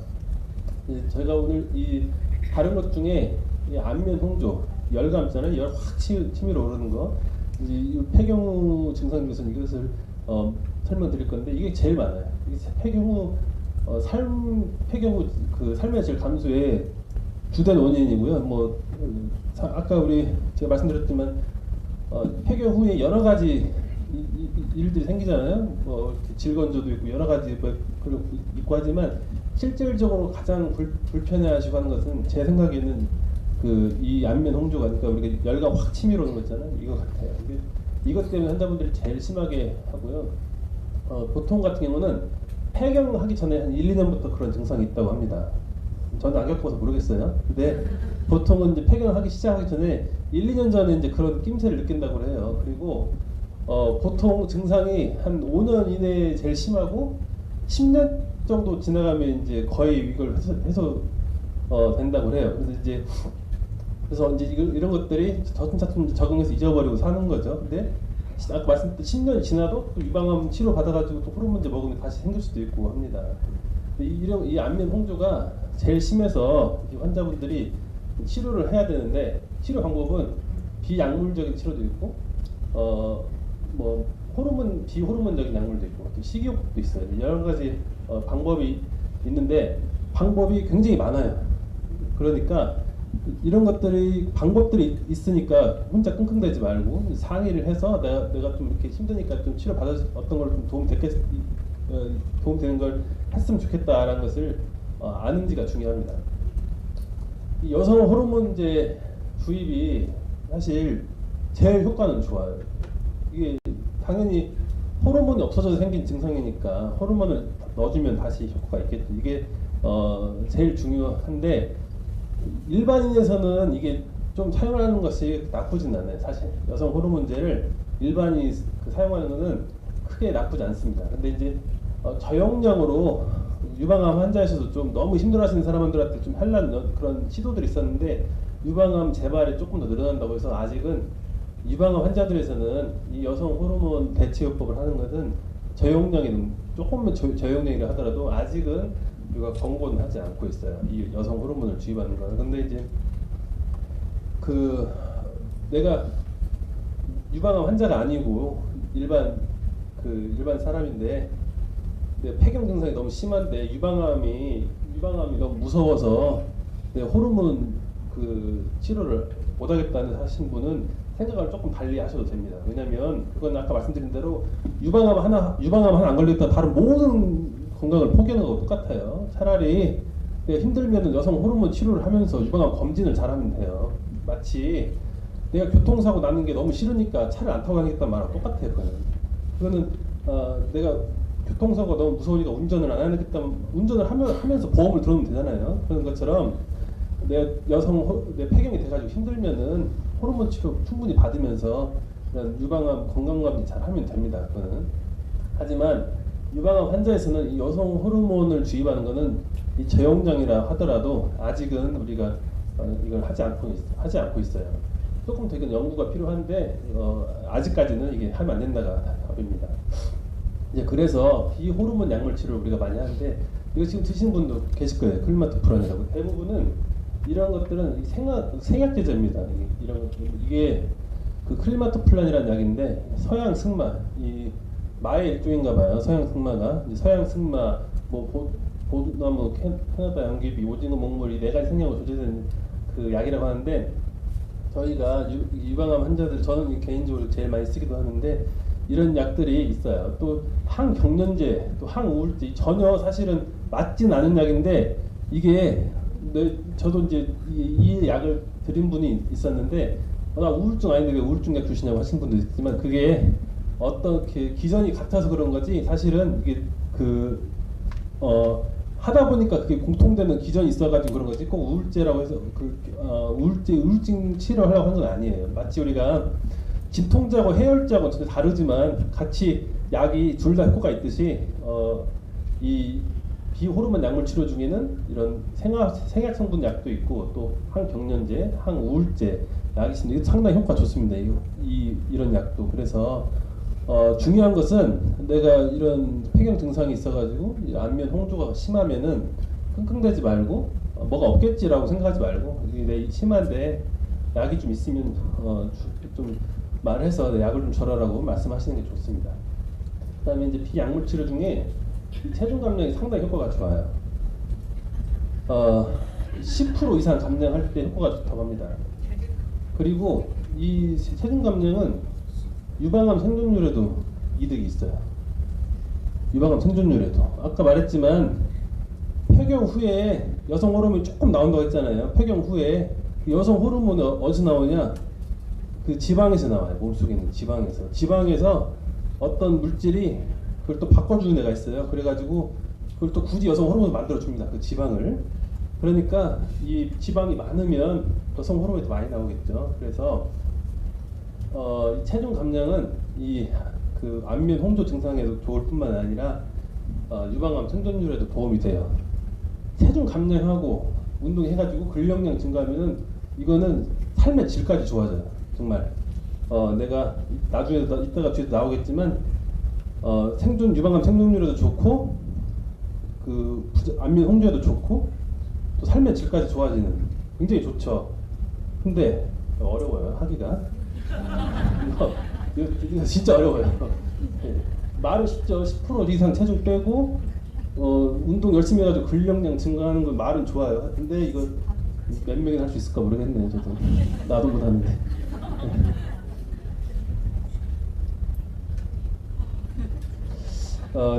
Speaker 3: 저희가 오늘 이 다른 것 중에 이 안면 홍조, 열감 있잖아요. 열 확 치밀어 오르는 거. 이제 이 폐경 후 증상 중에서 이것을 설명드릴 건데 이게 제일 많아요. 이게 폐경 후 폐경 후 그 삶의 질 감소의 주된 원인이고요. 뭐 아까 제가 말씀드렸지만 폐경 후에 여러 가지 일들이 생기잖아요. 뭐 질건조도 있고 여러 가지 그리고 있고 하지만 실질적으로 가장 불편해하시고 하는 것은 제 생각에는 이 안면 홍조가 그러니까 우리가 열감 확 치밀어 오는 거 있잖아요. 이거 같아요. 이것 때문에 환자분들이 제일 심하게 하고요. 보통 같은 경우는 폐경하기 전에 한 1, 2년부터 그런 증상이 있다고 합니다. 저는 안 겪어서 모르겠어요. 근데 보통은 이제 폐경하기 시작하기 전에 1, 2년 전에 이제 그런 낌새를 느낀다고 해요. 그리고 보통 증상이 한 5년 이내에 제일 심하고 10년 정도 지나가면 이제 거의 이걸 해소 된다고 해요. 그래서 이제 이런 것들이 차츰 적응해서 잊어버리고 사는 거죠. 근데 아까 말씀드린 10년이 지나도 또 유방암 치료 받아가지고 또 호르몬제 먹으면 다시 생길 수도 있고 합니다. 이 안면 홍조가 제일 심해서 환자분들이 치료를 해야 되는데 치료 방법은 비약물적인 치료도 있고 뭐 호르몬 비호르몬적인 약물도 있고 또 식이요법도 있어요. 여러 가지 방법이 있는데 방법이 굉장히 많아요. 그러니까 이런 것들이 방법들이 있으니까 혼자 끙끙대지 말고 상의를 해서 내가 좀 이렇게 힘드니까 좀 치료 받아 어떤 걸 좀 도움 되는 걸 했으면 좋겠다라는 것을 아는지가 중요합니다. 이 여성 호르몬제 주입이 사실 제일 효과는 좋아요. 이게 당연히 호르몬이 없어져서 생긴 증상이니까 호르몬을 넣어주면 다시 효과가 있겠죠. 이게 제일 중요한데 일반인에서는 이게 좀 사용하는 것이 나쁘진 않아요. 사실 여성 호르몬제를 일반인이 사용하는 것은 크게 나쁘지 않습니다. 근데 이제 저용량으로 유방암 환자에서도 좀 너무 힘들어하시는 사람들한테 좀 하려는 그런 시도들이 있었는데 유방암 재발이 조금 더 늘어난다고 해서 아직은 유방암 환자들에서는 이 여성 호르몬 대체요법을 하는 것은 저용량이 조금만 저용량이라 하더라도 아직은 우리가 권고는 하지 않고 있어요. 이 여성 호르몬을 주입하는 거는. 근데 이제 내가 유방암 환자가 아니고 일반 사람인데 폐경 증상이 너무 심한데 유방암이 너무 무서워서 호르몬 치료를 못하겠다는 하신 분은 생각을 조금 달리 하셔도 됩니다. 왜냐하면 그건 아까 말씀드린 대로 유방암 하나 안 걸렸다 다른 모든 건강을 포기하는 거하고 똑같아요. 차라리 내가 힘들면 여성 호르몬 치료를 하면서 유방암 검진을 잘하면 돼요. 마치 내가 교통사고 나는 게 너무 싫으니까 차를 안 타고 다니겠다는 말하고 똑같아요. 그거는 내가 교통사고가 너무 무서우니까 운전을 안 하겠다 운전을 하면서 보험을 들어오면 되잖아요. 그런 것처럼 내 폐경이 돼가지고 힘들면은 호르몬 치료 충분히 받으면서 그런 유방암 건강검진 잘 하면 됩니다. 그거는. 하지만 유방암 환자에서는 이 여성 호르몬을 주입하는 것은 이 저용량이라 하더라도 아직은 우리가 이걸 하지 않고 있어요. 조금 더 이건 연구가 필요한데 아직까지는 이게 하면 안 된다가 답입니다. 이제 그래서 비호르몬 약물 치료를 우리가 많이 하는데 이거 지금 드시는 분도 계실 거예요. 클리마토프란이라고. 대부분은 이런 것들은 생약제제입니다. 이게 그 클리마토프란이라는 약인데 서양 승마, 이 마의 일종인가 봐요. 서양 승마가 서양 승마, 보드나무, 캐나다 양귀비, 오징어 목물 이 4가지 생약으로 조제된 그 약이라고 하는데 저희가 유방암 환자들 저는 개인적으로 제일 많이 쓰기도 하는데 이런 약들이 있어요. 또 항경련제, 또 항우울제 전혀 사실은 맞진 않은 약인데 이게 저도 이제 이 약을 드린 분이 있었는데 나 우울증 아닌데 왜 우울증 약 주시냐고 하신 분도 있지만 그게 어떤 기전이 같아서 그런 거지 사실은 이게 하다 보니까 그게 공통되는 기전이 있어가지고 그런 거지 꼭 우울제라고 해서 우울증 치료를 하려고 하는 건 아니에요. 마치 우리가 진통제하고 해열제하고 전혀 다르지만 같이 약이 둘 다 효과가 있듯이 이 비호르몬 약물 치료 중에는 이런 생약 성분 약도 있고 또 항경련제, 항우울제 약이 있습니다. 이거 상당히 효과 좋습니다. 이런 약도. 그래서 중요한 것은 내가 이런 폐경 증상이 있어가지고 안면 홍조가 심하면은 끙끙대지 말고 뭐가 없겠지라고 생각하지 말고 내 심한데 약이 좀 있으면 좀 말해서 약을 좀 줘라라고 말씀하시는 게 좋습니다. 그다음에 이제 비약물 치료 중에 체중 감량이 상당히 효과가 좋아요. 10% 이상 감량할 때 효과가 좋다고 합니다. 그리고 이 체중 감량은 유방암 생존율에도 이득이 있어요. 유방암 생존율에도 아까 말했지만 폐경 후에 여성 호르몬이 조금 나온다고 했잖아요. 폐경 후에 여성 호르몬이 어디서 나오냐? 그 지방에서 나와요. 몸속에 있는 지방에서 어떤 물질이 그걸 또 바꿔주는 애가 있어요. 그래가지고 그걸 또 굳이 여성 호르몬을 만들어줍니다. 그 지방을. 그러니까 이 지방이 많으면 여성 호르몬이 더 많이 나오겠죠. 그래서 체중 감량은 그 안면 홍조 증상에도 좋을 뿐만 아니라 유방암 생존율에도 도움이 돼요. 체중 감량하고 운동해가지고 근력량 증가하면은 이거는 삶의 질까지 좋아져요. 정말 내가 나중에 이따가 뒤에 나오겠지만 유방암 생존율에도 좋고 그 안면 홍조에도 좋고 또 삶의 질까지 좋아지는 굉장히 좋죠. 근데 어려워요 하기가. 이거 진짜 어려워요. 예. 말은 쉽죠. 10% 이상 체중 빼고 운동 열심히 해가지고 근력량 증가하는 건 말은 좋아요. 근데 이거 몇 명이 할 수 있을까 모르겠네요. 저도 나도 못하는데.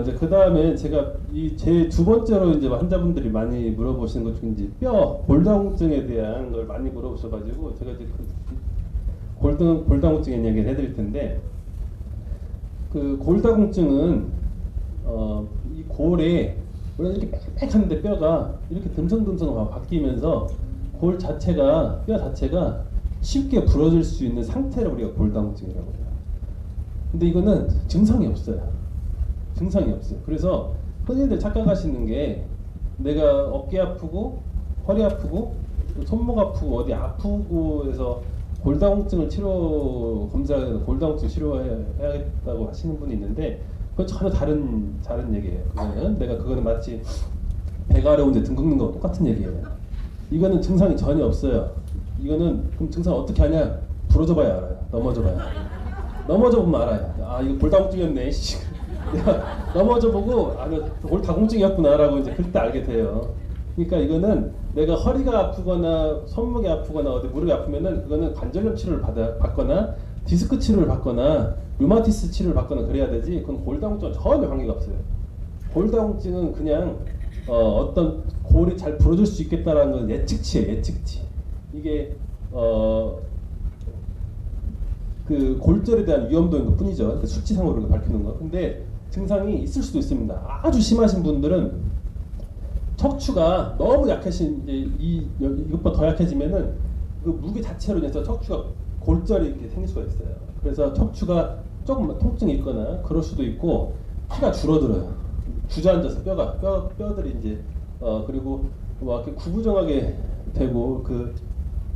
Speaker 3: 이제 그 다음에 제가 제 두 번째로 이제 환자분들이 많이 물어보시는 것 중에 이제 뼈 골다공증에 대한 걸 많이 물어보셔가지고 제가 이제 골다공증에 얘기를 해드릴 텐데, 그 골다공증은 이 골에 원래 이렇게 빽빽한데 뼈가 이렇게 듬성듬성 바뀌면서 뼈 자체가 쉽게 부러질 수 있는 상태를 우리가 골다공증이라고 해요. 근데 이거는 증상이 없어요. 그래서 흔히들 착각하시는 게 내가 어깨 아프고 허리 아프고 손목 아프고 어디 아프고 해서 골다공증을 검사해서 골다공증 치료해야겠다고 하시는 분이 있는데, 그건 전혀 다른 얘기예요. 그거는 마치 배가 아려운데 등 긁는 거와 똑같은 얘기예요. 이거는 증상이 전혀 없어요. 이거는 그럼 증상 어떻게 하냐? 부러져 봐야 알아요. 넘어져 보면 알아요. 아, 이거 골다공증이었네. 내가 넘어져 보고 이거 골다공증이었구나라고 이제 그때 알게 돼요. 그러니까 이거는 내가 허리가 아프거나 손목이 아프거나 어디 무릎이 아프면은 그거는 관절염 치료를 받거나 디스크 치료를 받거나 류마티스 치료를 받거나 그래야 되지, 그건 골다공증은 전혀 관계가 없어요. 골다공증은 그냥 어떤 골이 잘 부러질 수 있겠다라는 건 예측치예요. 예측치. 이게 그 골절에 대한 위험도인 것 뿐이죠. 그 수치상으로 밝히는 거. 근데 증상이 있을 수도 있습니다. 아주 심하신 분들은 척추가 너무 약해진 이것보다 더 약해지면은 그 무게 자체로 인해서 척추가 골절이 이렇게 생길 수가 있어요. 그래서 척추가 조금 통증이 있거나 그럴 수도 있고, 피가 줄어들어요. 주저앉아서 뼈들이 이제 그리고 막 이렇게 구부정하게 되고, 그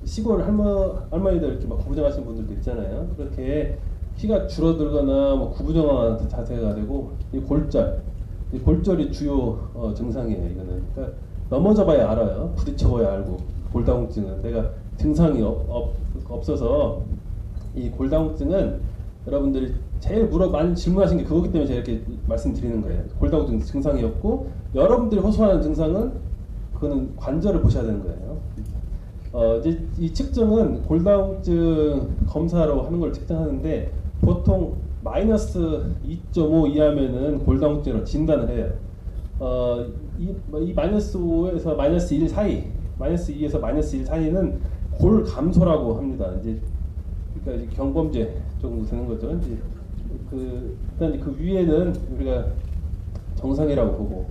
Speaker 3: 시골 할머니들 이렇게 막 구부정하시는 분들도 있잖아요. 그렇게 피가 줄어들거나 뭐 구부정한 자세가 되고, 이 골절이 주요 증상이에요. 이거는 그러니까 넘어져봐야 알아요. 부딪혀봐야 알고. 골다공증은 내가 증상이 없어서, 이 골다공증은 여러분들이 제일 많이 질문하신 게 그거기 때문에 제가 이렇게 말씀드리는 거예요. 골다공증 증상이 없고 여러분들이 호소하는 증상은 그거는 관절을 보셔야 되는 거예요. 이제 이 측정은 골다공증 검사로 하는 걸 측정하는데, 보통 마이너스 2.5 이하면은 골다공증으로 진단을 해요. 이 마이너스 5에서 마이너스 1 사이, 마이너스 2에서 마이너스 1 사이는 골 감소라고 합니다. 그러니까 이제 경범죄 정도 되는 거죠. 일단 그 위에는 우리가 정상이라고 보고,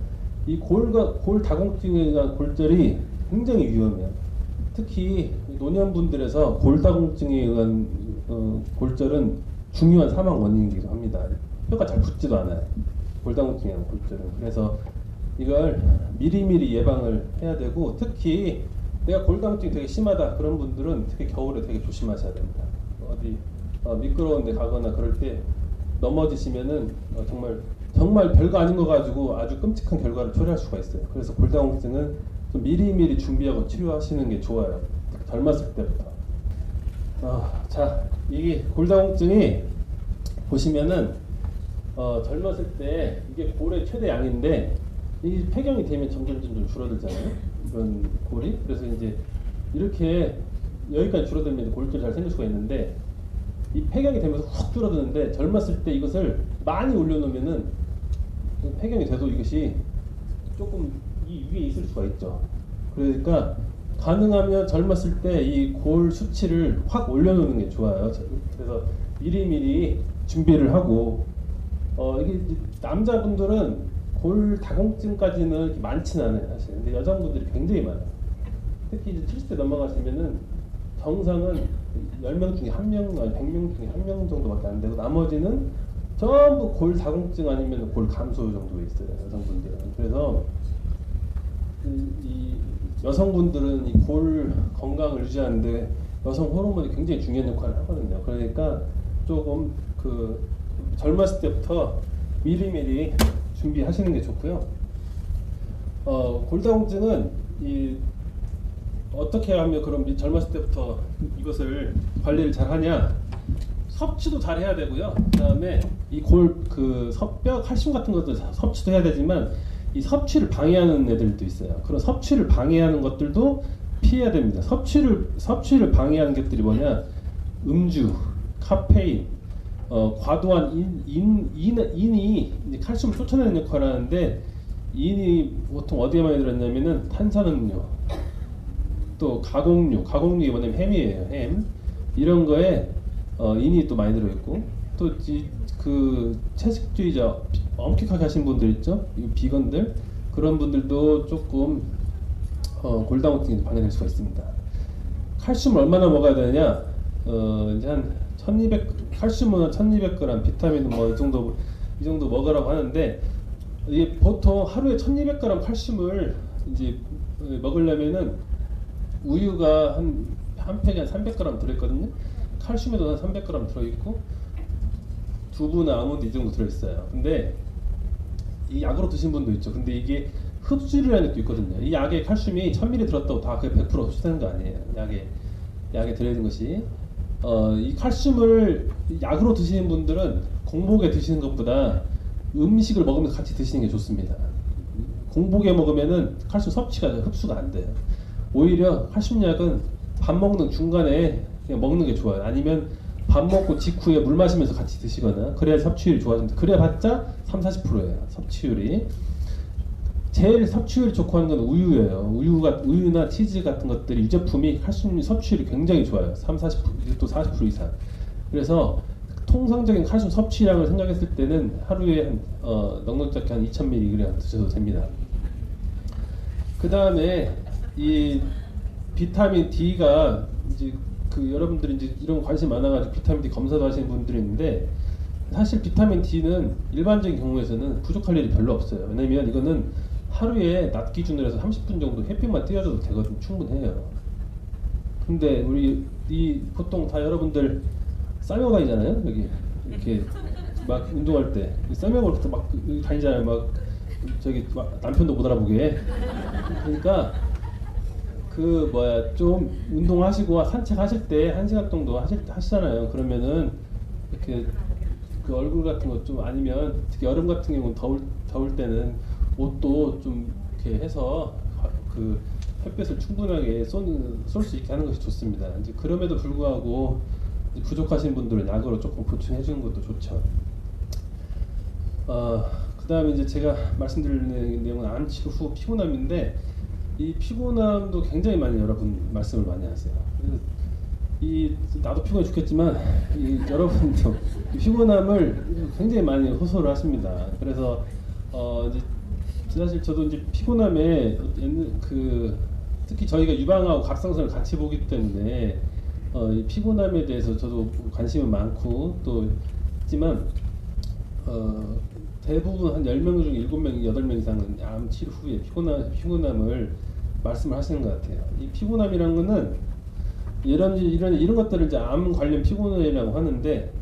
Speaker 3: 이 골다공증에 의한 골절이 굉장히 위험해요. 특히 노년분들에서 골다공증에 의한 골절은 중요한 사망 원인이기도 합니다. 뼈가 잘 붙지도 않아요. 골다공증에 의한 골절은. 그래서 이걸 미리미리 예방을 해야 되고, 특히 내가 골다공증이 되게 심하다 그런 분들은 특히 겨울에 되게 조심하셔야 됩니다. 어디 미끄러운 데 가거나 그럴 때 넘어지시면은 정말 별거 아닌 거 가지고 아주 끔찍한 결과를 초래할 수가 있어요. 그래서 골다공증은 좀 미리미리 준비하고 치료하시는 게 좋아요. 젊었을 때부터. 자, 이게 골다공증이 보시면은 젊었을 때 이게 골의 최대 양인데, 이 폐경이 되면 점점 줄어들잖아요. 이런 골이. 그래서 이제 이렇게 여기까지 줄어들면 골절이 잘 생길 수가 있는데, 이 폐경이 되면서 훅 줄어드는데, 젊었을 때 이것을 많이 올려놓으면은 폐경이 돼도 이것이 조금 이 위에 있을 수가 있죠. 그러니까 가능하면 젊었을 때 이 골 수치를 확 올려놓는 게 좋아요. 그래서 미리미리 준비를 하고, 이게 남자분들은 골다공증까지는 이렇게 많지는 않아요, 사실. 근데 여성분들이 굉장히 많아요. 특히 이제 70대 넘어가시면은 정상은 10명 중에 1명, 아니 100명 중에 1명 정도밖에 안 되고, 나머지는 전부 골다공증 아니면 골감소 정도에 있어요, 여성분들은. 그래서 이 여성분들은 이 골 건강을 유지하는데 여성 호르몬이 굉장히 중요한 역할을 하거든요. 그러니까 조금 젊었을 때부터 미리미리 준비하시는 게 좋고요. 골다공증은 어떻게 하면 그럼 젊었을 때부터 이것을 관리를 잘 하냐? 섭취도 잘 해야 되고요. 그다음에 이 뼈 칼슘 같은 것도 섭취도 해야 되지만 이 섭취를 방해하는 애들도 있어요. 그런 섭취를 방해하는 것들도 피해야 됩니다. 섭취를 방해하는 것들이 뭐냐? 음주, 카페인, 과도한 인이 이제 칼슘을 쫓아내는 역할을 하는데, 인이 보통 어디에 많이 들었냐면은 탄산음료, 또 가공육이 뭐냐면 햄이에요. 햄 이런 거에 인이 또 많이 들어있고, 또 그 채식주의자 엄격하게 하신 분들 있죠, 이 비건들, 그런 분들도 조금 골다공증에 방해될 수가 있습니다. 칼슘을 얼마나 먹어야 되느냐? 이제 한 1200, 칼슘은 1200g, 비타민은 뭐 이 정도 먹으라고 하는데, 이게 보통 하루에 1200g 칼슘을 이제 먹으려면은 우유가 한 팩에 한 300g 들어있거든요. 칼슘에도 한 300g 들어있고, 두부나 아몬드 이 정도 들어있어요. 근데 이 약으로 드신 분도 있죠. 근데 이게 흡수율이라는 것도 있거든요. 이 약에 칼슘이 1000ml 들었다고 다 그게 100% 흡수되는 거 아니에요. 약에 들어있는 것이. 이 칼슘을 약으로 드시는 분들은 공복에 드시는 것보다 음식을 먹으면서 같이 드시는 게 좋습니다. 공복에 먹으면은 칼슘 흡수가 안 돼요. 오히려 칼슘약은 밥 먹는 중간에 그냥 먹는 게 좋아요. 아니면 밥 먹고 직후에 물 마시면서 같이 드시거나, 그래야 섭취율이 좋아집니다. 그래봤자 30-40%예요. 섭취율이. 제일 섭취율이 좋고 하는 건 우유예요. 우유나 치즈 같은 것들이, 유제품이 칼슘 섭취율이 굉장히 좋아요. 30-40%, 또 40% 이상. 그래서 통상적인 칼슘 섭취량을 생각했을 때는 하루에 넉넉하게 한 2000mg 드셔도 됩니다. 그 다음에 이 비타민 D가 이제 여러분들이 이제 이런 관심 많아가지고 비타민 D 검사도 하시는 분들이 있는데, 사실 비타민 D는 일반적인 경우에서는 부족할 일이 별로 없어요. 왜냐면 이거는 하루에 낮 기준으로 해서 30분 정도 햇빛만 띄워줘도 되거든요. 충분해요. 근데 우리 보통 다 여러분들 쌀 먹고 다니잖아요. 여기 이렇게 막 운동할 때 쌀 먹고 이렇게 막 다니잖아요. 막 막 남편도 못 알아보게. 그러니까 좀 운동하시고 산책하실 때 1시간 정도 하시잖아요. 그러면은 이렇게 그 얼굴 같은 거 좀, 아니면 특히 여름 같은 경우는 더울 때는 옷도 좀 이렇게 해서 그 햇볕을 충분하게 쏠 수 있게 하는 것이 좋습니다. 이제 그럼에도 불구하고 이제 부족하신 분들은 약으로 조금 보충해 주는 것도 좋죠. 그다음에 이제 제가 말씀드릴 내용은 암 치료 후 피곤함인데, 이 피곤함도 굉장히 많이 여러분 말씀을 많이 하세요. 나도 피곤해 죽겠지만 여러분도 피곤함을 굉장히 많이 호소를 하십니다. 그래서 이제 사실 저도 이제 피곤함에 특히 저희가 유방하고 갑상선을 같이 보기 때문에 이 피곤함에 대해서 저도 관심은 많고 또 있지만, 대부분 한 10명 중 7명, 8명 이상은 암 치료 후에 피곤함을 말씀을 하시는 것 같아요. 이 피곤함이란 거는 이런 것들을 이제 암 관련 피곤이라고 하는데,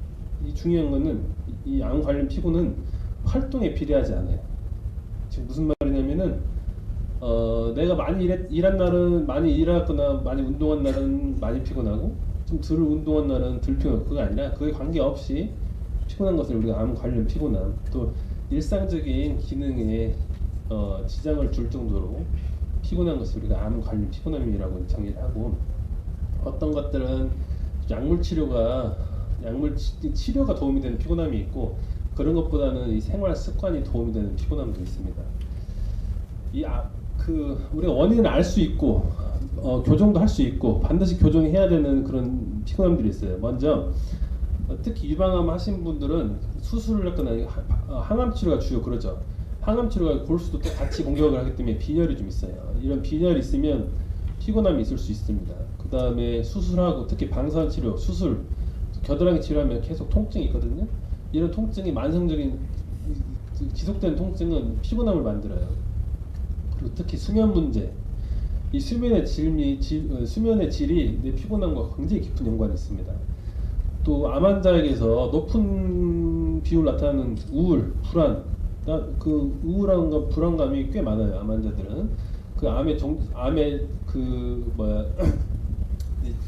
Speaker 3: 이 중요한 거는 이 암 관련 피곤은 활동에 비례하지 않아요. 지금 무슨 말이냐면은 내가 많이 일한 날은 많이 일하거나 많이 운동한 날은 많이 피곤하고, 좀 덜 운동한 날은 덜 피곤하고, 그거 아니라 그에 관계없이 피곤한 것을 우리가 암 관련 피곤함, 또 일상적인 기능에 지장을 줄 정도로 피곤한 것을 우리가 암 관련 피곤함이라고 정의를 하고, 어떤 것들은 약물 치료가 도움이 되는 피곤함이 있고, 그런 것보다는 이 생활 습관이 도움이 되는 피곤함도 있습니다. 우리가 원인을 알 수 있고 교정도 할 수 있고 반드시 교정해야 되는 그런 피곤함들이 있어요. 먼저 특히 유방암 하신 분들은 수술을 했거나 항암 치료가 주요 그러죠. 항암 치료가 골수도 또 같이 공격을 하기 때문에 빈혈이 좀 있어요. 이런 빈혈이 있으면 피곤함이 있을 수 있습니다. 그 다음에 수술하고 특히 방사선 치료, 수술, 겨드랑이 치료하면 계속 통증이 있거든요. 이런 통증이 만성적인 지속된 통증은 피곤함을 만들어요. 그리고 특히 수면 문제, 이 수면의 질이 내 피곤함과 굉장히 깊은 연관이 있습니다. 또 암 환자에게서 높은 비율 나타나는 우울, 불안, 그 우울함과 불안감이 꽤 많아요. 암 환자들은 그 암의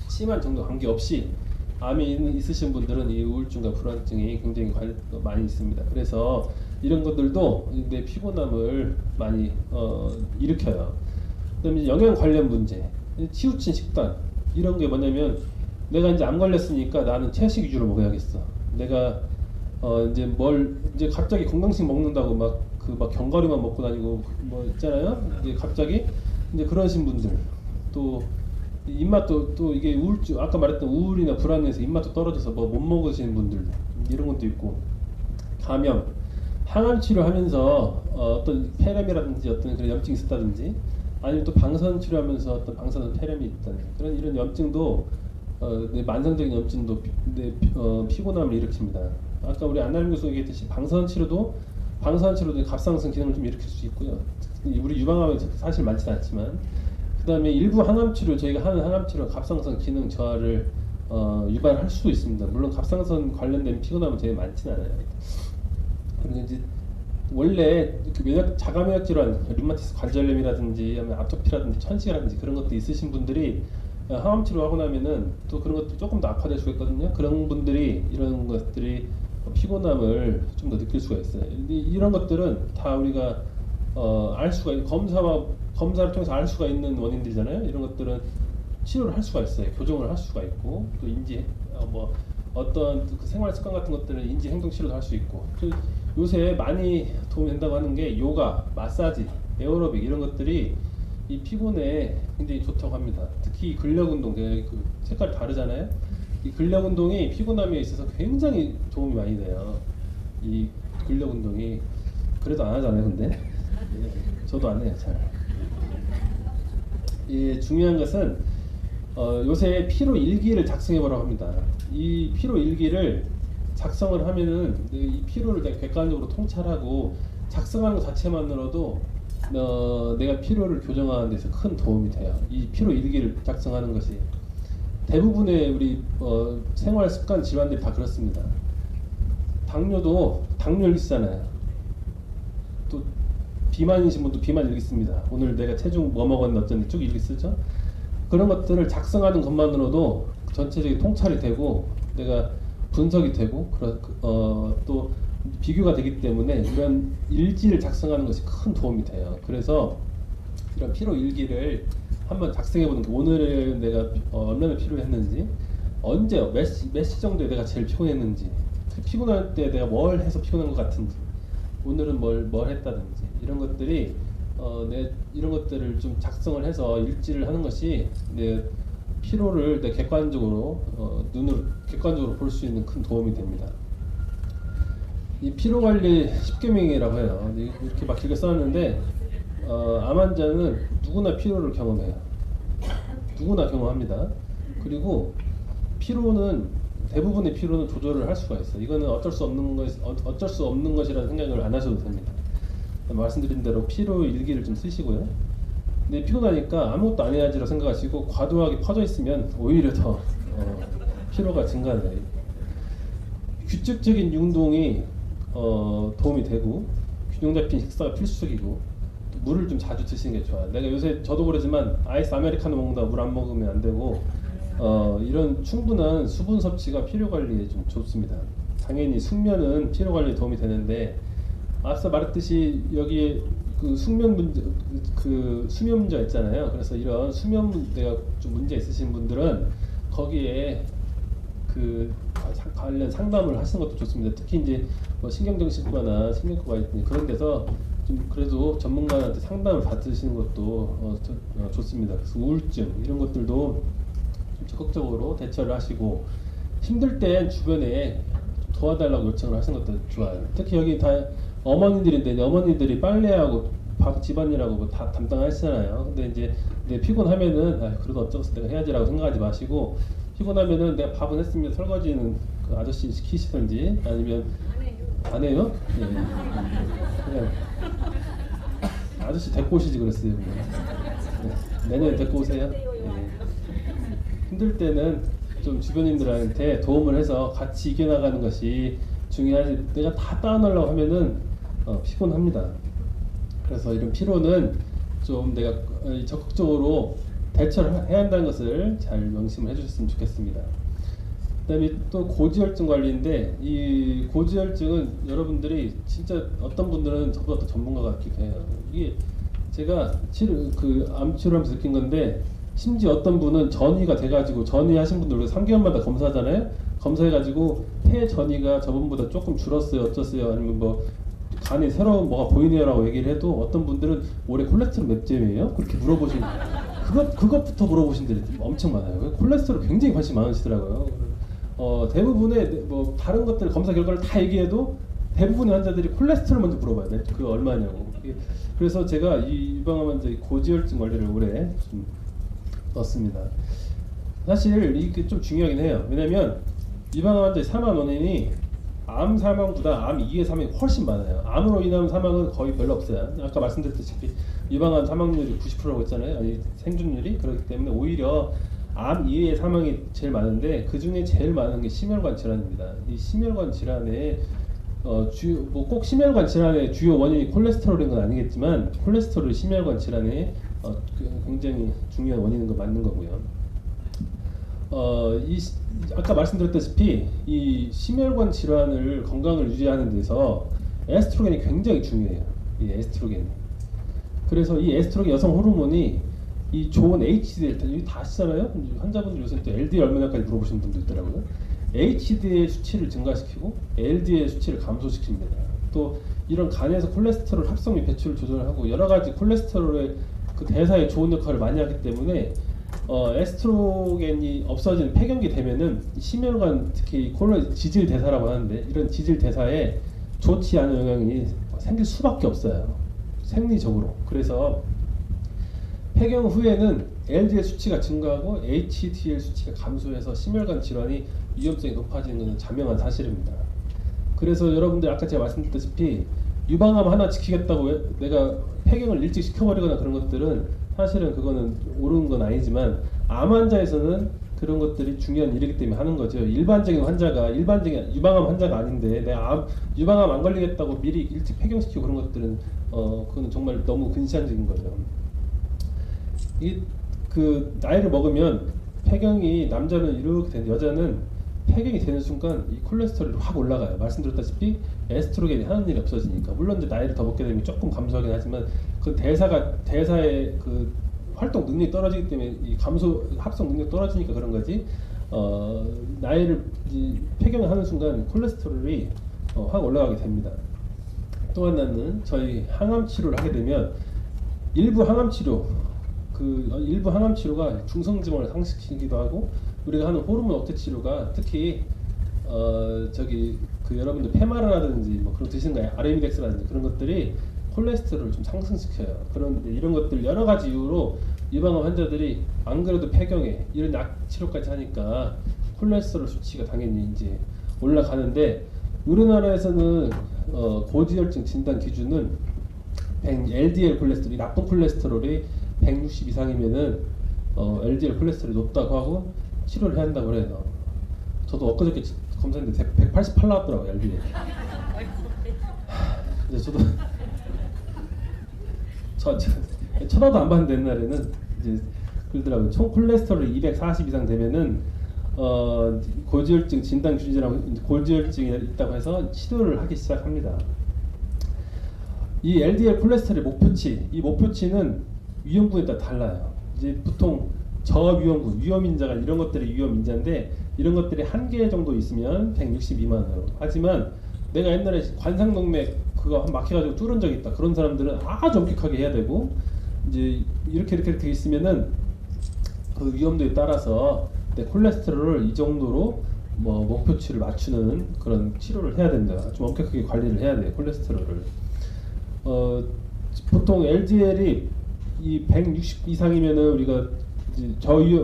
Speaker 3: 심한 정도 관계없이 암이 있으신 분들은 이 우울증과 불안증이 굉장히 많이 있습니다. 그래서 이런 것들도 내 피곤함을 많이 일으켜요. 그다음에 이제 영양 관련 문제, 치우친 식단 이런 게 뭐냐면 내가 이제 암 걸렸으니까 나는 채식 위주로 먹어야겠어. 내가 이제 갑자기 건강식 먹는다고 막 견과류만 먹고 다니고 뭐 있잖아요. 이제 갑자기 이제 그러신 분들 또 입맛도 또 이게 우울증 아까 말했던 우울이나 불안에서 입맛도 떨어져서 뭐 못 먹으시는 분들 이런 것도 있고 감염 항암 치료하면서 어떤 폐렴이라든지 어떤 그런 염증이 있었다든지 아니면 또 방사선 치료하면서 어떤 방사선 폐렴이 있다든지 그런 이런 염증도 내 만성적인 염증도 내 피곤함을 일으킵니다. 아까 우리 안나림 교수가 얘기했듯이 방사선 치료도 갑상선 기능을 좀 일으킬 수 있고요. 우리 유방암은 사실 많지는 않지만 그다음에 일부 항암 치료 저희가 하는 항암 치료 갑상선 기능 저하를 유발할 수도 있습니다. 물론 갑상선 관련된 피곤함은 되게 많지는 않아요. 그런데 이제 원래 그 자가 면역 질환, 류마티스 관절염이라든지 아토피라든지 천식이라든지 그런 것도 있으신 분들이 항암 치료하고 나면은 또 그런 것도 조금 더 악화될 수가 있거든요. 그런 분들이 이런 것들이 피곤함을 좀 더 느낄 수가 있어요. 근데 이런 것들은 다 우리가 알 수가 검사를 통해서 알 수가 있는 원인들이잖아요. 이런 것들은 치료를 할 수가 있어요. 교정을 할 수가 있고 또 뭐 어떤 그 생활 습관 같은 것들은 인지 행동 치료도 할 수 있고 요새 많이 도움이 된다고 하는 게 요가, 마사지, 에어로빅 이런 것들이 이 피곤에 굉장히 좋다고 합니다. 특히 근력 운동, 그 색깔이 다르잖아요. 이 근력 운동이 피곤함에 있어서 굉장히 도움이 많이 돼요. 이 근력 운동이 그래도 안 하잖아요, 근데 저도 안 해요, 잘. 중요한 것은 요새 피로 일기를 작성해 보라고 합니다. 이 피로 일기를 작성을 하면은 이 피로를 내가 객관적으로 통찰하고 작성하는 것 자체만으로도 내가 피로를 교정하는 데서 큰 도움이 돼요. 이 피로 일기를 작성하는 것이 대부분의 우리 생활 습관 질환들이 다 그렇습니다. 당뇨도 당뇨 일기 쓰잖아요. 또 비만이신 분도 비만 일기 씁니다. 오늘 내가 체중 뭐 먹었는지 어쩐지 쭉 일기 쓰죠. 그런 것들을 작성하는 것만으로도 전체적인 통찰이 되고 내가 분석이 되고 또 비교가 되기 때문에 이런 일지를 작성하는 것이 큰 도움이 돼요. 그래서 이런 피로 일기를 한번 작성해보는 게 오늘 내가 얼마나 피로했는지 언제 몇 시 정도에 내가 제일 피곤했는지 피곤할 때 내가 뭘 해서 피곤한 것 같은지 오늘은 뭘 했다든지 이런 것들이 이런 것들을 좀 작성을 해서 일지를 하는 것이 내 피로를 내 객관적으로 눈으로 객관적으로 볼 수 있는 큰 도움이 됩니다. 이 피로 관리 10계명이라고 해요. 이렇게 막 길게 써놨는데 암 환자는 누구나 피로를 경험해요. 누구나 경험합니다. 그리고 대부분의 피로는 조절을 할 수가 있어요. 이거는 어쩔 수 없는 것이라는 생각을 안 하셔도 됩니다. 말씀드린 대로 피로 일기를 좀 쓰시고요. 근데 피곤하니까 아무것도 안 해야지라고 생각하시고 과도하게 퍼져 있으면 오히려 더 피로가 증가해요. 규칙적인 운동이 도움이 되고 균형 잡힌 식사가 필수적이고 물을 좀 자주 드시는 게 좋아요. 내가 요새 저도 그러지만 아이스 아메리카노 먹는다 물 안 먹으면 안 되고 이런 충분한 수분 섭취가 피로 관리에 좀 좋습니다. 당연히 숙면은 피로 관리에 도움이 되는데 앞서 말했듯이 여기에 그 수면 문제가 있잖아요. 그래서 이런 수면 문제가 좀 문제 있으신 분들은 거기에 그 관련 상담을 하시는 것도 좋습니다. 특히 이제 뭐 신경정신과나 신경과가 있는 그런 데서 좀 그래도 전문가한테 상담을 받으시는 것도 좋습니다. 그래서 우울증 이런 것들도 좀 적극적으로 대처를 하시고 힘들 땐 주변에 도와달라고 요청을 하시는 것도 좋아요. 특히 여기 다 어머니들인데 어머니들이 빨래하고 집안일하고 뭐 다 담당하시잖아요. 근데 이제 피곤하면은 그래도 어쩔 수 없어 내가 해야지라고 생각하지 마시고 피곤하면은 내가 밥은 했으면 설거지는 그 아저씨 시키시든지 아니면 안 해요? 예. 그냥 아저씨 데리고 오시지 그랬어요. 네. 내년에 데리고 오세요. 예. 힘들 때는 좀 주변인들한테 도움을 해서 같이 이겨나가는 것이 중요하지. 내가 다 따라하려고 하면은 피곤합니다. 그래서 이런 피로는 좀 내가 적극적으로 대처를 해야 한다는 것을 잘 명심을 해주셨으면 좋겠습니다. 그다음에 또 고지혈증 관리인데 이 고지혈증은 여러분들이 진짜 어떤 분들은 저보다 더 전문가 같기도 해요. 이게 제가 암 치료하면서 느낀 건데 심지어 어떤 분은 전이가 돼가지고 전이하신 분들 3개월마다 검사하잖아요. 검사해가지고 폐 전이가 저번보다 조금 줄었어요, 어쩌어요, 아니면 뭐 간에 새로운 뭐가 보이네요라고 얘기를 해도 어떤 분들은 올해 콜레스테롤 몇 점이에요? 그렇게 물어보신 그것부터 물어보신 분들이 엄청 많아요. 콜레스테롤 굉장히 관심 많으시더라고요. 대부분의 뭐 다른 것들 검사 결과를 다 얘기해도 대부분의 환자들이 콜레스테롤 먼저 물어봐요. 그 얼마냐고. 그래서 제가 이 유방암 환자 고지혈증 관리를 올해 좀 넣었습니다. 사실 이게 좀 중요하긴 해요. 왜냐면 유방암 환자의 사망 원인이 암 사망보다 암 이후의 사망이 훨씬 많아요. 암으로 인한 사망은 거의 별로 없어요. 아까 말씀드렸다시피 유방암 사망률이 90%라고 했잖아요. 아니, 생존율이. 그렇기 때문에 오히려 암 이외의 사망이 제일 많은데 그 중에 제일 많은 게 심혈관 질환입니다. 이 심혈관 질환의 꼭 심혈관 질환의 주요 원인이 콜레스테롤인 건 아니겠지만 콜레스테롤이 심혈관 질환의 굉장히 중요한 원인인 거 맞는 거고요. 아까 말씀드렸다시피 이 심혈관 질환을 건강을 유지하는 데서 에스트로겐이 굉장히 중요해요. 이 에스트로겐이. 그래서 이 에스트로겐 여성 호르몬이 이 좋은 HDL 이거 다 아시잖아요. 환자분들 요새 또 LDL 얼마나까지 물어보시는 분도 있더라고요. HDL 수치를 증가시키고 LDL 수치를 감소시킵니다. 또 이런 간에서 콜레스테롤 합성 및 배출을 조절하고 여러 가지 콜레스테롤의 그 대사에 좋은 역할을 많이 하기 때문에 에스트로겐이 없어지는 폐경기 되면은 심혈관 특히 지질 대사라고 하는데 이런 지질 대사에 좋지 않은 영향이 생길 수밖에 없어요. 생리적으로. 그래서 폐경 후에는 LDL 수치가 증가하고 HDL 수치가 감소해서 심혈관 질환이 위험성이 높아지는 것은 자명한 사실입니다. 그래서 여러분들 아까 제가 말씀드렸다시피 유방암 하나 지키겠다고 내가 폐경을 일찍 시켜버리거나 그런 것들은 사실은 그거는 옳은 건 아니지만 암 환자에서는 그런 것들이 중요한 일이기 때문에 하는 거죠. 일반적인 유방암 환자가 아닌데 내가 유방암 안 걸리겠다고 미리 일찍 폐경시키고 그런 것들은 그거는 정말 너무 근시안적인 거죠. 그 나이를 먹으면 폐경이 남자는 이렇게 되는데 여자는 폐경이 되는 순간 이 콜레스테롤이 확 올라가요. 말씀드렸다시피 에스트로겐이 하는 일이 없어지니까. 물론 이제 나이를 더 먹게 되면 조금 감소하긴 하지만 그 대사의 그 활동 능력이 떨어지기 때문에 이 합성 능력이 떨어지니까 그런 거지. 나이를 폐경을 하는 순간 콜레스테롤이 확 올라가게 됩니다. 또 하나는 저희 항암 치료를 하게 되면 일부 항암 치료가 중성지방을 상승시키기도 하고 우리가 하는 호르몬 억제 치료가 특히 여러분들 페마르라든지 뭐 그런 드시는 거 아레미덱스라든지 그런 것들이 콜레스테롤을 좀 상승시켜요. 이런 것들 여러 가지 이유로 유방암 환자들이 안 그래도 폐경에 이런 약 치료까지 하니까 콜레스테롤 수치가 당연히 이제 올라가는데 우리나라에서는 고지혈증 진단 기준은 LDL 콜레스테롤이 나쁜 콜레스테롤이 160 이상이면은 LDL 콜레스테롤이 높다고 하고 치료를 해야 한다고 해요. 저도 엊그저께 검사했는데 188 나왔더라고요, LDL. 이제 저도 쳐다도 안 봤는데 옛날에는 이제 그러더라고요. 총 콜레스테롤이 240 이상 되면은 고지혈증 진단 기준이라고 고지혈증이 있다고 해서 치료를 하기 시작합니다. 이 LDL 콜레스테롤의 목표치는 위험군에 따라 달라요. 이제 보통 저위험군, 위험인자가 이런 것들이 위험인자인데 이런 것들이 한 개 정도 있으면 160 미만으로. 하지만 내가 옛날에 관상동맥 그거 막혀가지고 뚫은 적이 있다. 그런 사람들은 아주 엄격하게 해야 되고 이제 이렇게 있으면은 그 위험도에 따라서 내 콜레스테롤을 이 정도로 뭐 목표치를 맞추는 그런 치료를 해야 된다. 좀 엄격하게 관리를 해야 돼요, 콜레스테롤을. 보통 LDL이 이 160 이상이면은 우리가 이제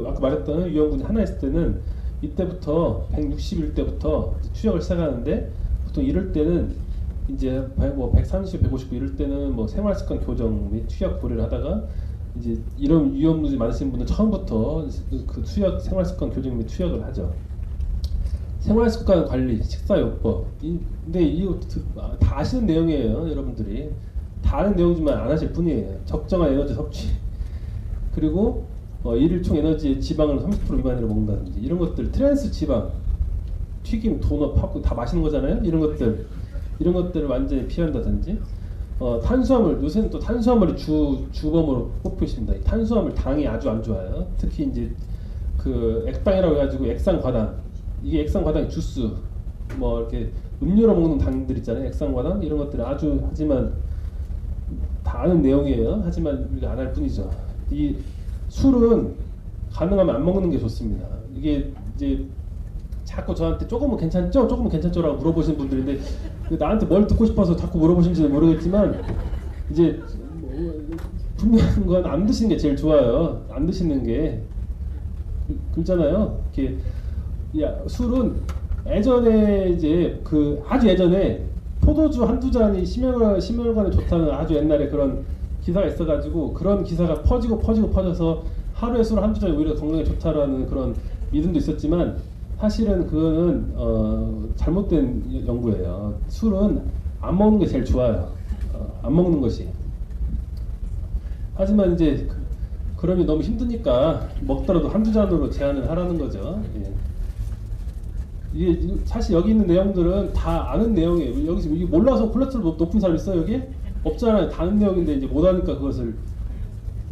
Speaker 3: 아까 말했던 위험군이 하나 있을 때는 이때부터 160일 때부터 투약을 시작하는데 보통 이럴 때는 이제 뭐 130, 159 이럴 때는 뭐 생활습관 교정 및 투약 고려를 하다가 이제 이런 위험물이 많으신 분은 처음부터 그 투약 생활습관 교정 및 투약을 하죠. 생활습관 관리, 식사요법. 근데 이거 다 아시는 내용이에요, 여러분들이. 다 아는 내용이지만 안 하실 뿐이에요. 적정한 에너지 섭취. 그리고 일일 총 에너지의 지방을 30% 미만으로 먹는다든지 이런 것들 트랜스 지방 튀김, 도넛, 팝콘 다 맛있는 거잖아요. 이런 것들을 완전히 피한다든지 탄수화물, 요새는 또 탄수화물이 주범으로 꼽히고 있습니다. 이 탄수화물 당이 아주 안 좋아요. 특히 이제 그 액당이라고 해가지고 액상과당, 이게 액상과당이 주스 뭐 이렇게 음료로 먹는 당들 있잖아요. 액상과당 이런 것들이 아주, 하지만 다 아는 내용이에요. 하지만 우리가 안 할 뿐이죠. 이 술은 가능하면 안 먹는 게 좋습니다. 이게 이제 자꾸 저한테 조금은 괜찮죠? 조금은 괜찮죠라고 물어보시는 분들인데 나한테 뭘 듣고 싶어서 자꾸 물어보시는지는 모르겠지만 이제 분명한 건 안 드시는 게 제일 좋아요. 안 드시는 게 그렇잖아요. 이렇게 술은 예전에 이제 그 아주 예전에 포도주 한두 잔이 심혈관에 좋다는 아주 옛날에 그런 기사가 있어가지고 그런 기사가 퍼져서 하루에 술 한두 잔이 오히려 건강에 좋다라는 그런 믿음도 있었지만 사실은 그거는 잘못된 연구예요. 술은 안 먹는 게 제일 좋아요. 안 먹는 것이. 하지만 이제 그러면 너무 힘드니까 먹더라도 한두 잔으로 제한을 하라는 거죠. 예. 이게 사실 여기 있는 내용들은 다 아는 내용이에요. 여기서 이게 몰라서 콜레스테롤 높은 사람 있어요 여기? 없잖아요. 다 아는 내용인데 이제 못하니까 그것을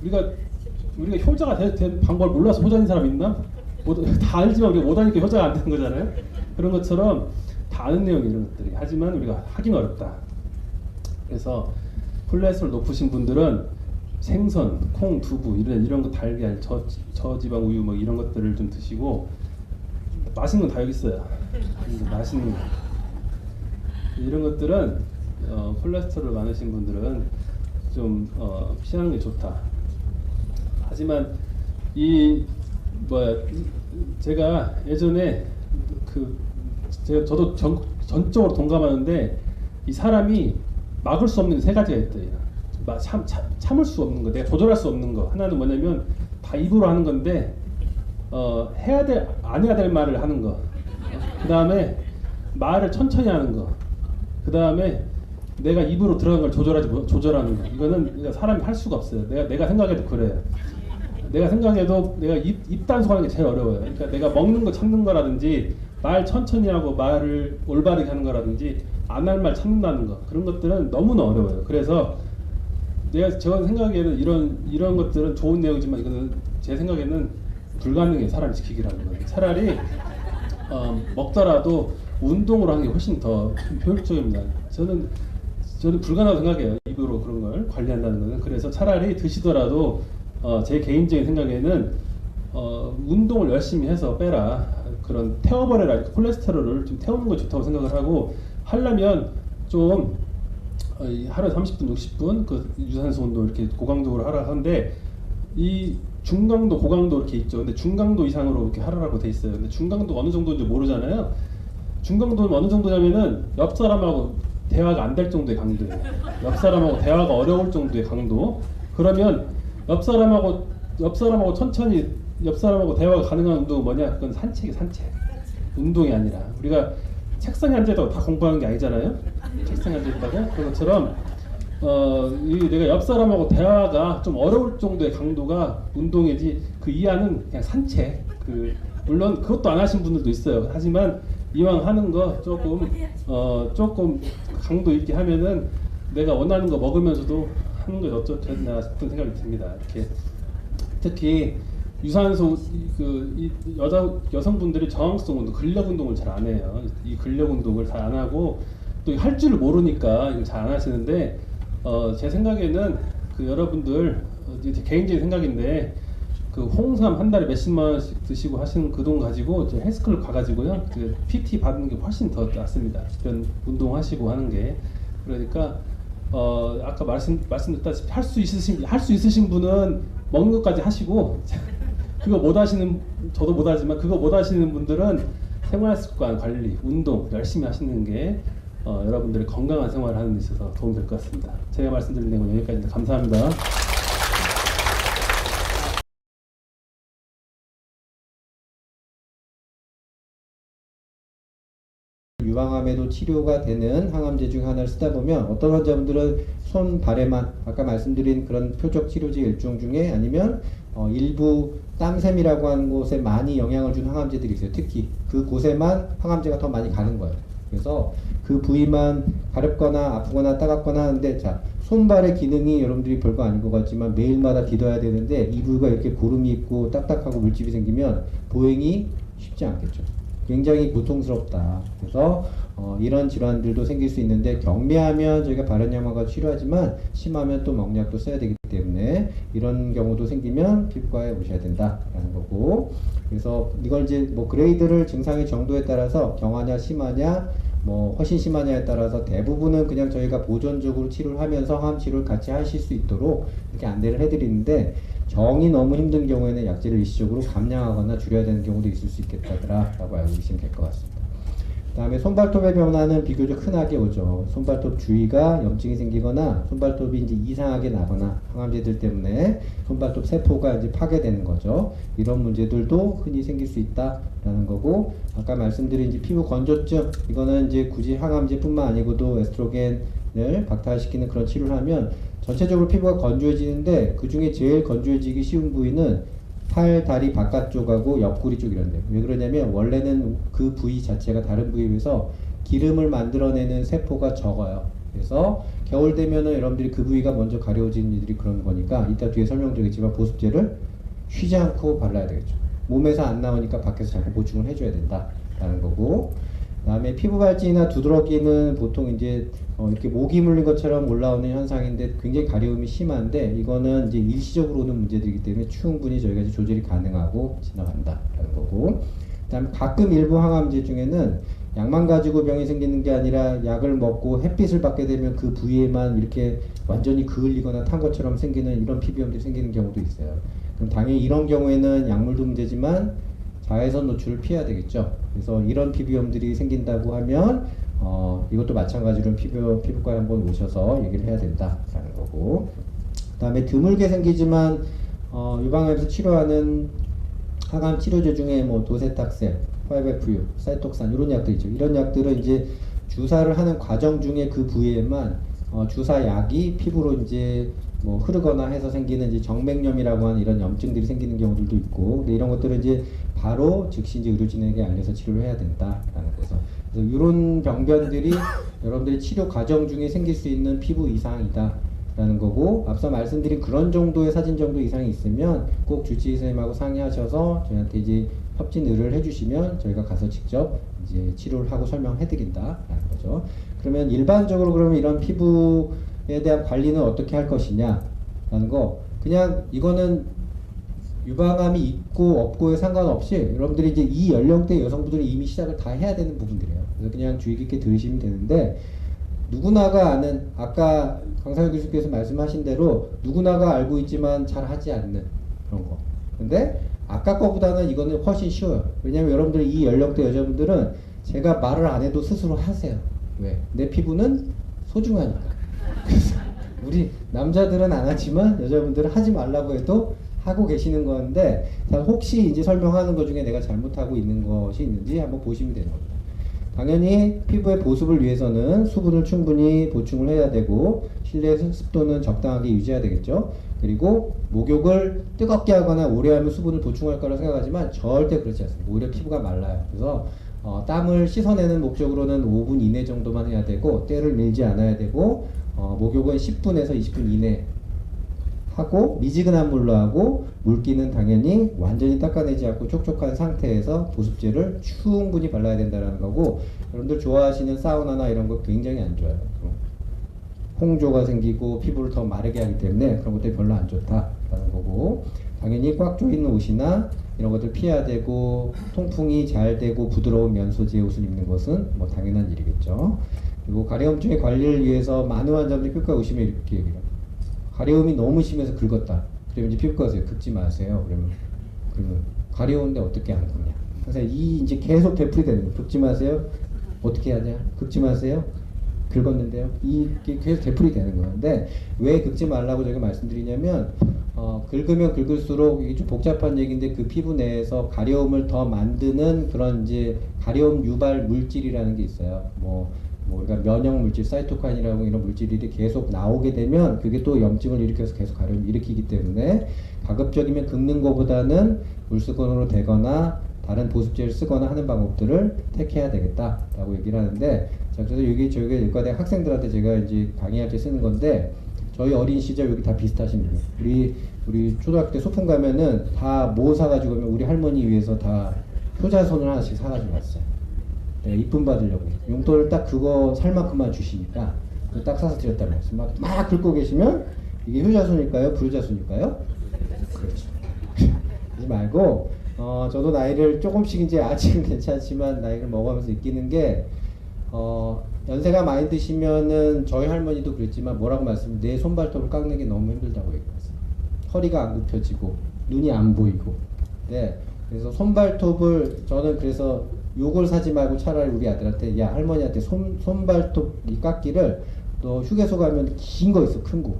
Speaker 3: 우리가 효자가 된 방법을 몰라서 효자인 사람 있나? 다 알지만 우리가 못하니까 효자가 안 되는 거잖아요. 그런 것처럼 다 아는 내용이 이런 것들이. 하지만 우리가 하긴 어렵다. 그래서 콜레스테롤 높으신 분들은 생선, 콩, 두부 이런 거 달걀, 저지방 우유 뭐 이런 것들을 좀 드시고 맛있는 거 다 여기 있어요. 맛있는 거. 이런 것들은 콜레스테롤 많으신 분들은 좀 피하는 게 좋다. 하지만 제가 예전에 저도 전적으로 동감하는데 이 사람이 막을 수 없는 세 가지가 있대요. 참을 수 없는 거, 내가 조절할 수 없는 거. 하나는 뭐냐면 다 입으로 하는 건데 안 해야 될 말을 하는 거. 그 다음에 말을 천천히 하는 거. 그 다음에 내가 입으로 들어간 걸 조절하는 거. 이거는 사람이 할 수가 없어요. 내가 생각해도 그래요. 내가 생각해도 내가 입 단속하는 게 제일 어려워요. 그러니까 내가 먹는 거 참는 거라든지 말 천천히 하고 말을 올바르게 하는 거라든지 안 할 말 참는다는 거, 그런 것들은 너무나 어려워요. 그래서 제가 생각에는 이런 것들은 좋은 내용이지만 이거는 제 생각에는 불가능해. 사람이 지키기라는 거예요. 차라리 먹더라도 운동으로 하는 게 훨씬 더 효율적입니다. 저는 불가능하다고 생각해요. 입으로 그런 걸 관리한다는 것은. 그래서 차라리 드시더라도 제 개인적인 생각에는 운동을 열심히 해서 빼라. 그런 태워버려라. 콜레스테롤을 좀 태우는 거 좋다고 생각을 하고, 하려면 좀 하루에 30분, 60분 그 유산소 운동 이렇게 고강도로 하라 하는데, 이 중강도, 고강도 이렇게 있죠. 근데 중강도 이상으로 이렇게 하라고 돼 있어요. 근데 중강도 어느 정도인지 모르잖아요. 중강도는 어느 정도냐면은 옆 사람하고 대화가 안 될 정도의 강도예요. 옆 사람하고 대화가 어려울 정도의 강도. 그러면 옆 사람하고 천천히 옆 사람하고 대화가 가능한 운동은 뭐냐? 그건 산책. 운동이 아니라. 우리가 책상에 앉아 있다고 다 공부하는 게 아니잖아요. 책상에 앉아 있다고. 그런 것처럼 내가 옆 사람하고 대화가 좀 어려울 정도의 강도가 운동이지, 그 이하는 그냥 산책. 물론 그것도 안 하신 분들도 있어요. 하지만 이왕 하는 거 조금 강도 있게 하면은 내가 원하는 거 먹으면서도 하는 게 어쩌나 싶은 생각이 듭니다. 이렇게 특히 유산소 여성분들이 저항성 운동, 근력 운동을 잘 안 해요. 이 근력 운동을 잘 안 하고 또 할 줄을 모르니까 이걸 잘 안 하시는데, 제 생각에는 여러분들 개인적인 생각인데, 홍삼 한 달에 몇십만 원씩 드시고 하시는 그 돈 가지고 헬스클럽 가가지고요, PT 받는 게 훨씬 더 낫습니다. 이런 운동하시고 하는 게. 그러니까 아까 말씀드렸다시피 할 수 있으신 분은 먹는 것까지 하시고, 그거 못 하시는, 저도 못 하지만 그거 못 하시는 분들은 생활습관 관리, 운동 열심히 하시는 게 여러분들의 건강한 생활을 하는 데 있어서 도움이 될 것 같습니다. 제가 말씀드린 내용은 여기까지입니다. 감사합니다.
Speaker 4: 유방 유방암에도 치료가 되는 항암제 중 하나를 쓰다 보면 어떤 환자분들은 손, 발에만 아까 말씀드린 그런 표적 치료제 일종 중에 아니면 일부 땀샘이라고 하는 곳에 많이 영향을 준 항암제들이 있어요. 특히 그 곳에만 항암제가 더 많이 가는 거예요. 그래서 그 부위만 가렵거나 아프거나 따갑거나 하는데 자 손발의 기능이 여러분들이 별거 아닌 것 같지만 매일마다 디뎌야 되는데 이 부위가 이렇게 고름이 있고 딱딱하고 물집이 생기면 보행이 쉽지 않겠죠. 굉장히 고통스럽다. 그래서 이런 질환들도 생길 수 있는데 경미하면 저희가 발현약만과 치료하지만 심하면 또 먹약도 써야 되기 때문에 이런 경우도 생기면 피부과에 오셔야 된다라는 거고 그래서 이걸 이제 뭐 그레이드를 증상의 정도에 따라서 경하냐 심하냐 뭐 훨씬 심하냐에 따라서 대부분은 그냥 저희가 보존적으로 치료를 하면서 항암 치료를 같이 하실 수 있도록 이렇게 안내를 해드리는데 정이 너무 힘든 경우에는 약제를 일시적으로 감량하거나 줄여야 되는 경우도 있을 수 있겠다라고 알고 계시면 될 것 같습니다. 그 다음에 손발톱의 변화는 비교적 흔하게 오죠. 손발톱 주위가 염증이 생기거나 손발톱이 이제 이상하게 나거나 항암제들 때문에 손발톱 세포가 이제 파괴되는 거죠. 이런 문제들도 흔히 생길 수 있다라는 거고 아까 말씀드린 이제 피부 건조증 이거는 이제 굳이 항암제뿐만 아니고도 에스트로겐을 박탈시키는 그런 치료를 하면 전체적으로 피부가 건조해지는데 그 중에 제일 건조해지기 쉬운 부위는 팔, 다리 바깥쪽하고 옆구리 쪽 이런데 왜 그러냐면 원래는 그 부위 자체가 다른 부위에 비해서 기름을 만들어내는 세포가 적어요. 그래서 겨울 되면은 여러분들이 그 부위가 먼저 가려워지는 일들이 그런 거니까 이따 뒤에 설명드리겠지만 보습제를 쉬지 않고 발라야 되겠죠. 몸에서 안 나오니까 밖에서 자꾸 보충을 해줘야 된다라는 거고 그 다음에 피부 발진이나 두드러기는 보통 이제 이렇게 모기 물린 것처럼 올라오는 현상인데 굉장히 가려움이 심한데 이거는 이제 일시적으로 오는 문제들이기 때문에 충분히 저희가 이제 조절이 가능하고 지나간다라는 거고 그 다음에 가끔 일부 항암제 중에는 약만 가지고 병이 생기는 게 아니라 약을 먹고 햇빛을 받게 되면 그 부위에만 이렇게 완전히 그을리거나 탄 것처럼 생기는 이런 피부염들이 생기는 경우도 있어요. 그럼 당연히 이런 경우에는 약물도 문제지만 자외선 노출을 피해야 되겠죠. 그래서 이런 피부염들이 생긴다고 하면 이것도 마찬가지로 피부과에 한번 오셔서 얘기를 해야 된다라는 거고 그 다음에 드물게 생기지만 유방암에서 치료하는 항암 치료제 중에 뭐 도세탁센, 5FU, 사이톡산 이런 약들 있죠. 이런 약들은 이제 주사를 하는 과정 중에 그 부위에만 주사약이 피부로 이제 뭐 흐르거나 해서 생기는 이제 정맥염이라고 하는 이런 염증들이 생기는 경우들도 있고 근데 이런 것들은 이제 바로 즉시 이제 의료진에게 알려서 치료를 해야 된다라는 거죠. 그래서 이런 병변들이 여러분들이 치료 과정 중에 생길 수 있는 피부 이상이다라는 거고 앞서 말씀드린 그런 정도의 사진 정도 이상이 있으면 꼭 주치의 선생님하고 상의하셔서 저희한테 이제 협진 의뢰를 해주시면 저희가 가서 직접 이제 치료를 하고 설명해드린다라는 거죠. 그러면 일반적으로 그러면 이런 피부에 대한 관리는 어떻게 할 것이냐라는 거 그냥 이거는 유방암이 있고 없고에 상관없이 여러분들이 이제 이 연령대 여성분들이 이미 시작을 다 해야 되는 부분들이에요. 그래서 그냥 주의 깊게 들으시면 되는데 누구나가 아는 아까 강상현 교수께서 말씀하신 대로 누구나가 알고 있지만 잘 하지 않는 그런 거. 근데 아까 거보다는 이거는 훨씬 쉬워요. 왜냐면 여러분들 이 연령대 여자분들은 제가 말을 안 해도 스스로 하세요. 왜? 내 피부는 소중하니까. 그래서 우리 남자들은 안 하지만 여자분들은 하지 말라고 해도 하고 계시는 건데 혹시 이제 설명하는 것 중에 내가 잘못하고 있는 것이 있는지 한번 보시면 되는 겁니다. 당연히 피부의 보습을 위해서는 수분을 충분히 보충을 해야 되고 실내 습도는 적당하게 유지해야 되겠죠. 그리고 목욕을 뜨겁게 하거나 오래 하면 수분을 보충할 거라고 생각하지만 절대 그렇지 않습니다. 오히려 피부가 말라요. 그래서 땀을 씻어내는 목적으로는 5분 이내 정도만 해야 되고 때를 밀지 않아야 되고 목욕은 10분에서 20분 이내 하고 미지근한 물로 하고 물기는 당연히 완전히 닦아내지 않고 촉촉한 상태에서 보습제를 충분히 발라야 된다는 거고 여러분들 좋아하시는 사우나나 이런 거 굉장히 안 좋아요. 홍조가 생기고 피부를 더 마르게 하기 때문에 그런 것들이 별로 안 좋다라는 거고 당연히 꽉 조이는 옷이나 이런 것들 피해야 되고 통풍이 잘 되고 부드러운 면 소재의 옷을 입는 것은 뭐 당연한 일이겠죠. 그리고 가려움증의 관리를 위해서 많은 환자분들이 피부과 오시면 이렇게 얘기해요. 가려움이 너무 심해서 긁었다. 그러면 이제 피부과 가세요. 긁지 마세요. 그러면 가려운데 어떻게 하는 거냐. 그래서 이 이제 계속 되풀이 되는 거예요. 긁지 마세요. 어떻게 하냐. 긁지 마세요. 긁었는데요. 이게 계속 되풀이 되는 거예요. 근데 왜 긁지 말라고 제가 말씀드리냐면 긁으면 긁을수록 이게 좀 복잡한 얘기인데 그 피부 내에서 가려움을 더 만드는 그런 이제 가려움 유발 물질이라는 게 있어요. 뭐 우리가 면역 물질, 사이토카인이라고 이런 물질이 계속 나오게 되면 그게 또 염증을 일으켜서 계속 가려움을 일으키기 때문에 가급적이면 긁는 것보다는 물수건으로 대거나 다른 보습제를 쓰거나 하는 방법들을 택해야 되겠다라고 얘기를 하는데, 자, 그래서 여기 저희 의과대 학생들한테 제가 이제 강의할 때 쓰는 건데, 저희 어린 시절 여기 다 비슷하십니다. 우리 초등학교 때 소풍 가면은 다 뭐 사가지고 가면 우리 할머니 위해서 다 효자손을 하나씩 사가지고 왔어요. 네, 이쁨 받으려고. 용돈을 딱 그거 살 만큼만 주시니까 그거 딱 사서 드렸다고 했어요. 막 긁고 계시면 이게 효자손일까요? 불효자손일까요? 그렇죠. 그러지 말고 저도 나이를 조금씩 이제 아직은 괜찮지만 나이를 먹어가면서 느끼는 게 연세가 많이 드시면은 저희 할머니도 그랬지만 뭐라고 내 손발톱을 깎는 게 너무 힘들다고 얘기했어요. 허리가 안 굽혀지고 눈이 안 보이고. 네, 그래서 손발톱을 저는 그래서 요걸 사지 말고 차라리 우리 아들한테 야 할머니한테 손발톱 이 깎기를 너 휴게소 가면 긴 거 있어, 큰 거.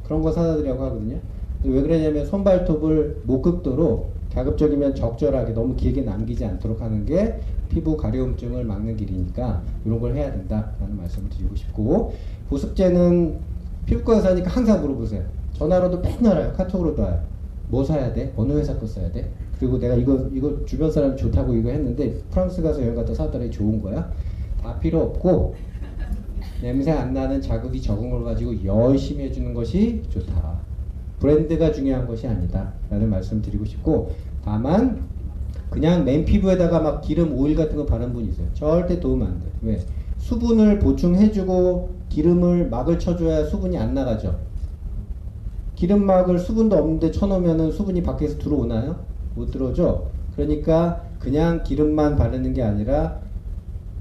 Speaker 4: 그런 거 사다 드리라고 하거든요. 왜 그러냐면 손발톱을 못 긁도록 가급적이면 적절하게 너무 길게 남기지 않도록 하는 게 피부 가려움증을 막는 길이니까 이런 걸 해야 된다라는 말씀을 드리고 싶고, 보습제는 피부과 의사니까 항상 물어보세요. 전화로도 맨날 와요. 카톡으로도 와요. 뭐 사야 돼? 어느 회사 거 써야 돼? 그리고 내가 이거 주변 사람이 좋다고 이거 했는데 프랑스 가서 여행 갔다 사왔더니 좋은 거야? 다 필요 없고 냄새 안 나는 자극이 적은 걸 가지고 열심히 해주는 것이 좋다. 브랜드가 중요한 것이 아니다 라는 말씀 드리고 싶고, 다만 그냥 맨 피부에다가 막 기름 오일 같은 거 바른 분이 있어요. 절대 도움 안 돼요. 왜? 수분을 보충해주고 기름을 막을 쳐줘야 수분이 안 나가죠. 기름막을 수분도 없는데 쳐놓으면 수분이 밖에서 들어오나요? 못 들어오죠. 그러니까 그냥 기름만 바르는 게 아니라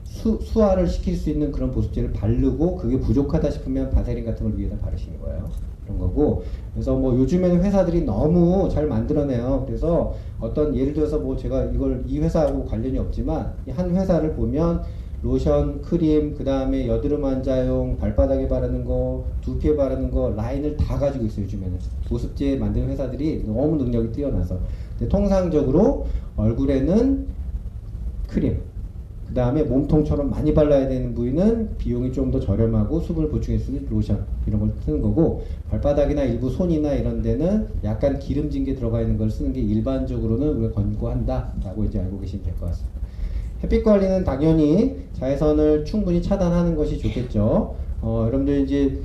Speaker 4: 수화를 시킬 수 있는 그런 보습제를 바르고 그게 부족하다 싶으면 바세린 같은 걸 위에다 바르시는 거예요. 그런 거고, 그래서 뭐 요즘에는 회사들이 너무 잘 만들어내요. 그래서 어떤 예를 들어서 뭐 제가 이 회사하고 관련이 없지만 한 회사를 보면 로션, 크림, 그 다음에 여드름 환자용 발바닥에 바르는 거, 두피에 바르는 거 라인을 다 가지고 있어요. 요즘에는 보습제 만드는 회사들이 너무 능력이 뛰어나서. 근데 통상적으로 얼굴에는 크림, 그 다음에 몸통처럼 많이 발라야 되는 부위는 비용이 좀 더 저렴하고 수분을 보충해 주는 로션 이런 걸 쓰는 거고, 발바닥이나 일부 손이나 이런 데는 약간 기름진 게 들어가 있는 걸 쓰는 게 일반적으로는 우리가 권고한다 라고 이제 알고 계시면 될 것 같습니다. 햇빛 관리는 당연히 자외선을 충분히 차단하는 것이 좋겠죠. 여러분들 이제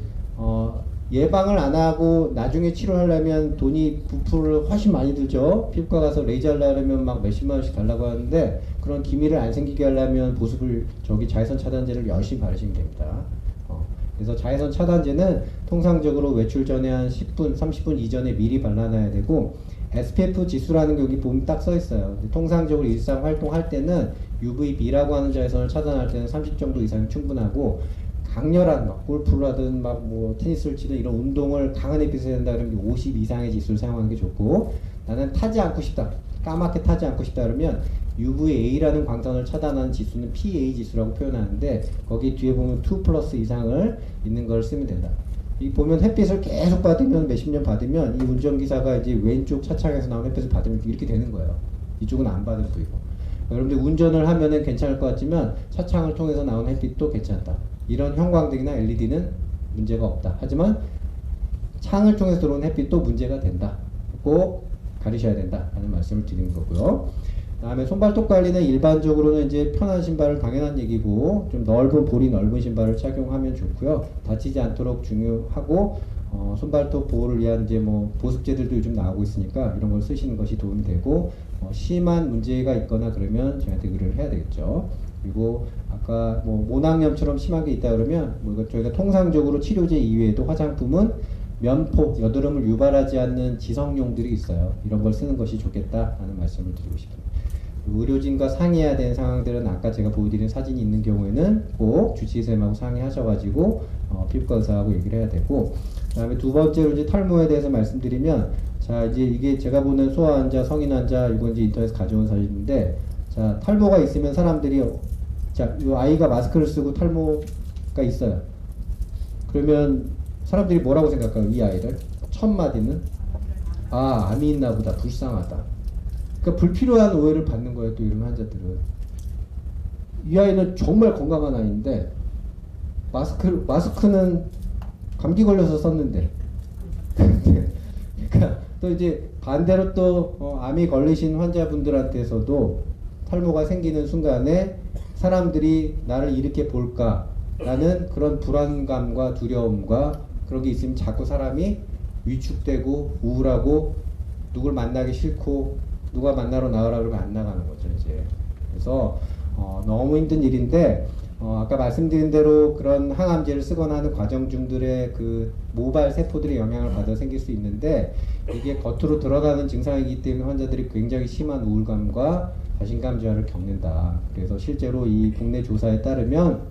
Speaker 4: 예방을 안 하고 나중에 치료하려면 돈이 부풀을 훨씬 많이 들죠. 피부과 가서 레이저 하려면 막 몇십만 원씩 달라고 하는데, 그런 기미를 안 생기게 하려면 보습을 자외선 차단제를 열심히 바르시면 됩니다. 그래서 자외선 차단제는 통상적으로 외출 전에 한 10분, 30분 이전에 미리 발라놔야 되고, SPF 지수라는 게 여기 보면 딱 써 있어요. 통상적으로 일상 활동할 때는 UVB라고 하는 자외선을 차단할 때는 30 정도 이상이 충분하고, 강렬한 골프를 하든 뭐 테니스를 치든 이런 운동을 강한 햇빛에 한다 그러면 50 이상의 지수를 사용하는 게 좋고, 나는 타지 않고 싶다, 까맣게 타지 않고 싶다 그러면 UVA라는 광선을 차단하는 지수는 PA 지수라고 표현하는데, 거기 뒤에 보면 2+ 이상을 있는 걸 쓰면 된다. 이 보면 햇빛을 계속 받으면 몇십 년 받으면 이 운전기사가 이제 왼쪽 차창에서 나온 햇빛을 받으면 이렇게 되는 거예요. 이쪽은 안 받은 부위고. 여러분들 운전을 하면은 괜찮을 것 같지만 차창을 통해서 나온 햇빛도 괜찮다. 이런 형광등이나 LED는 문제가 없다. 하지만 창을 통해서 들어오는 햇빛도 문제가 된다. 꼭 가리셔야 된다 라는 말씀을 드리는 거고요. 다음에 손발톱 관리는 일반적으로는 이제 편한 신발을 당연한 얘기고, 좀 볼이 넓은 신발을 착용하면 좋고요. 다치지 않도록 중요하고, 손발톱 보호를 위한 이제 뭐 보습제들도 요즘 나오고 있으니까 이런 걸 쓰시는 것이 도움이 되고, 심한 문제가 있거나 그러면 저희한테 의뢰를 해야 되겠죠. 그리고 아까 뭐 모낭염처럼 심한 게 있다 그러면 저희가 통상적으로 치료제 이외에도 화장품은 면포, 여드름을 유발하지 않는 지성용들이 있어요. 이런 걸 쓰는 것이 좋겠다라는 말씀을 드리고 싶습니다. 의료진과 상의해야 되는 상황들은 아까 제가 보여드린 사진이 있는 경우에는 꼭 주치의쌤하고 상의하셔가지고 피부과 의사하고 얘기를 해야 되고, 그 다음에 두 번째로 이제 탈모에 대해서 말씀드리면, 자 이제 이게 제가 보는 소아 환자, 성인 환자, 이건 이제 인터넷에서 가져온 사진인데, 자 탈모가 있으면 사람들이 자 이 아이가 마스크를 쓰고 탈모 있어요. 그러면 사람들이 뭐라고 생각해요? 이 아이를 첫 마디는 아, 암이 있나 보다, 불쌍하다. 그러니까 불필요한 오해를 받는 거예요. 또 이런 환자들은 이 아이는 정말 건강한 아이인데 마스크는 감기 걸려서 썼는데 그러니까 또 이제 반대로 또 암이 걸리신 환자분들한테서도 탈모가 생기는 순간에 사람들이 나를 이렇게 볼까라는 그런 불안감과 두려움과 그런 게 있으면 자꾸 사람이 위축되고 우울하고 누굴 만나기 싫고 누가 만나러 나가라 그러면 안 나가는 거죠 이제. 그래서 너무 힘든 일인데 아까 말씀드린 대로 그런 항암제를 쓰거나 하는 과정 중들의 그 모발 세포들의 영향을 받아 생길 수 있는데 이게 겉으로 드러나는 증상이기 때문에 환자들이 굉장히 심한 우울감과 자신감 저하를 겪는다. 그래서 실제로 이 국내 조사에 따르면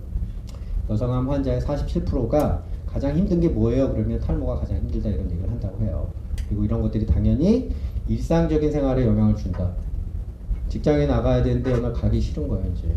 Speaker 4: 여성암 환자의 47%가 가장 힘든 게 뭐예요? 그러면 탈모가 가장 힘들다 이런 얘기를 한다고 해요. 그리고 이런 것들이 당연히 일상적인 생활에 영향을 준다. 직장에 나가야 되는데 오늘 가기 싫은 거예요 이제.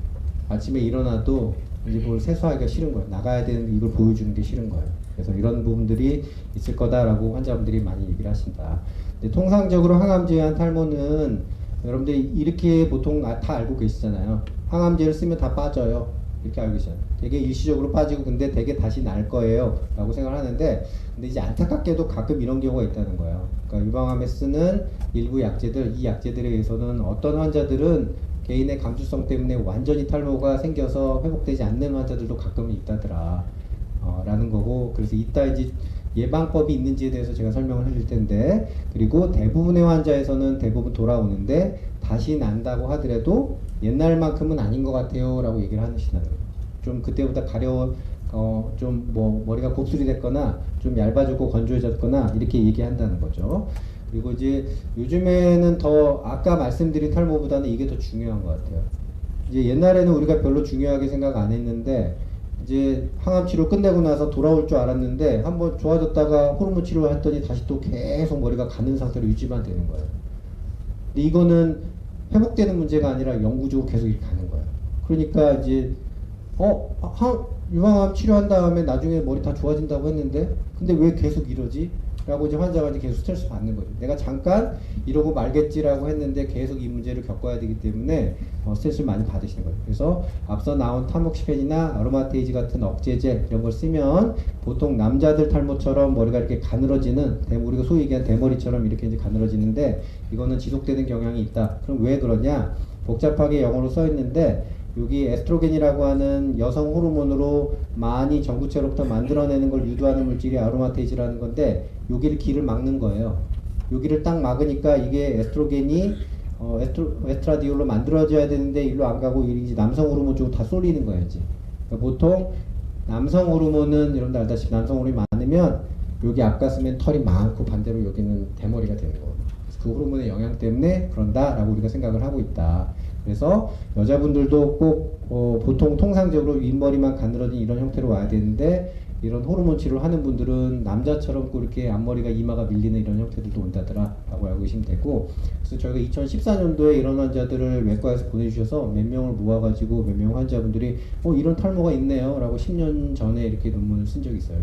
Speaker 4: 아침에 일어나도 이제 뭘 세수하기가 싫은 거예요. 나가야 되는데 이걸 보여주는 게 싫은 거예요. 그래서 이런 부분들이 있을 거다라고 환자분들이 많이 얘기를 하신다. 근데 통상적으로 항암제에 의한 탈모는 여러분들이 이렇게 보통 다 알고 계시잖아요. 항암제를 쓰면 다 빠져요. 이렇게 알고 계시잖아요. 되게 일시적으로 빠지고 근데 되게 다시 날 거예요 라고 생각을 하는데 근데 이제 안타깝게도 가끔 이런 경우가 있다는 거예요. 그러니까 유방암에 쓰는 일부 약제들, 이 약제들에 의해서는 어떤 환자들은 개인의 감수성 때문에 완전히 탈모가 생겨서 회복되지 않는 환자들도 가끔 있다더라 라는 거고, 그래서 이따 이제 예방법이 있는지에 대해서 제가 설명을 해줄 텐데, 그리고 대부분의 환자에서는 대부분 돌아오는데 다시 난다고 하더라도 옛날만큼은 아닌 것 같아요 라고 얘기를 하시는 거예요. 좀 그때보다 가려워 좀 뭐 머리가 곱슬이 됐거나 좀 얇아졌고 건조해졌거나 이렇게 얘기한다는 거죠. 그리고 이제 요즘에는 더 아까 말씀드린 탈모보다는 이게 더 중요한 것 같아요. 이제 옛날에는 우리가 별로 중요하게 생각 안 했는데 이제 항암 치료 끝내고 나서 돌아올 줄 알았는데 한번 좋아졌다가 호르몬 치료를 했더니 다시 또 계속 머리가 가는 상태로 유지만 되는 거예요. 근데 이거는 회복되는 문제가 아니라 영구적으로 계속 이렇게 가는 거예요. 그러니까 이제 유방암 치료한 다음에 나중에 머리 다 좋아진다고 했는데 근데 왜 계속 이러지? 라고 이제 환자가 이제 계속 스트레스 받는 거죠. 내가 잠깐 이러고 말겠지라고 했는데 계속 이 문제를 겪어야 되기 때문에 스트레스를 많이 받으시는 거예요. 그래서 앞서 나온 타모xifen 아로마테이즈 같은 억제제 이런 걸 쓰면 보통 남자들 탈모처럼 머리가 이렇게 가늘어지는 우리가 소위 얘기한 대머리처럼 이렇게 이제 가늘어지는데 이거는 지속되는 경향이 있다. 그럼 왜 그러냐? 복잡하게 영어로 써 있는데 여기 에스트로겐이라고 하는 여성 호르몬으로 많이 전구체로부터 만들어내는 걸 유도하는 물질이 아로마테이즈라는 건데 여기를 길을 막는 거예요. 여기를 딱 막으니까 이게 에스트로겐이 에스트라디올로 만들어져야 되는데 일로 안 가고 이제 남성 호르몬 쪽으로 다 쏠리는 거예요. 이제. 그러니까 보통 남성 호르몬은 여러분들 알다시피 남성 호르몬이 많으면 여기 앞가슴엔 털이 많고 반대로 여기는 대머리가 되는 거예요. 그 호르몬의 영향 때문에 그런다라고 우리가 생각을 하고 있다. 그래서 여자분들도 꼭 보통 통상적으로 윗머리만 가늘어진 이런 형태로 와야 되는데 이런 호르몬 치료를 하는 분들은 남자처럼 꼭 이렇게 앞머리가 이마가 밀리는 이런 형태들도 온다더라 라고 알고 계시면 되고, 그래서 저희가 2014년도에 이런 환자들을 외과에서 보내주셔서 몇 명을 모아가지고 몇 명 환자분들이 이런 탈모가 있네요 라고 10년 전에 이렇게 논문을 쓴 적이 있어요.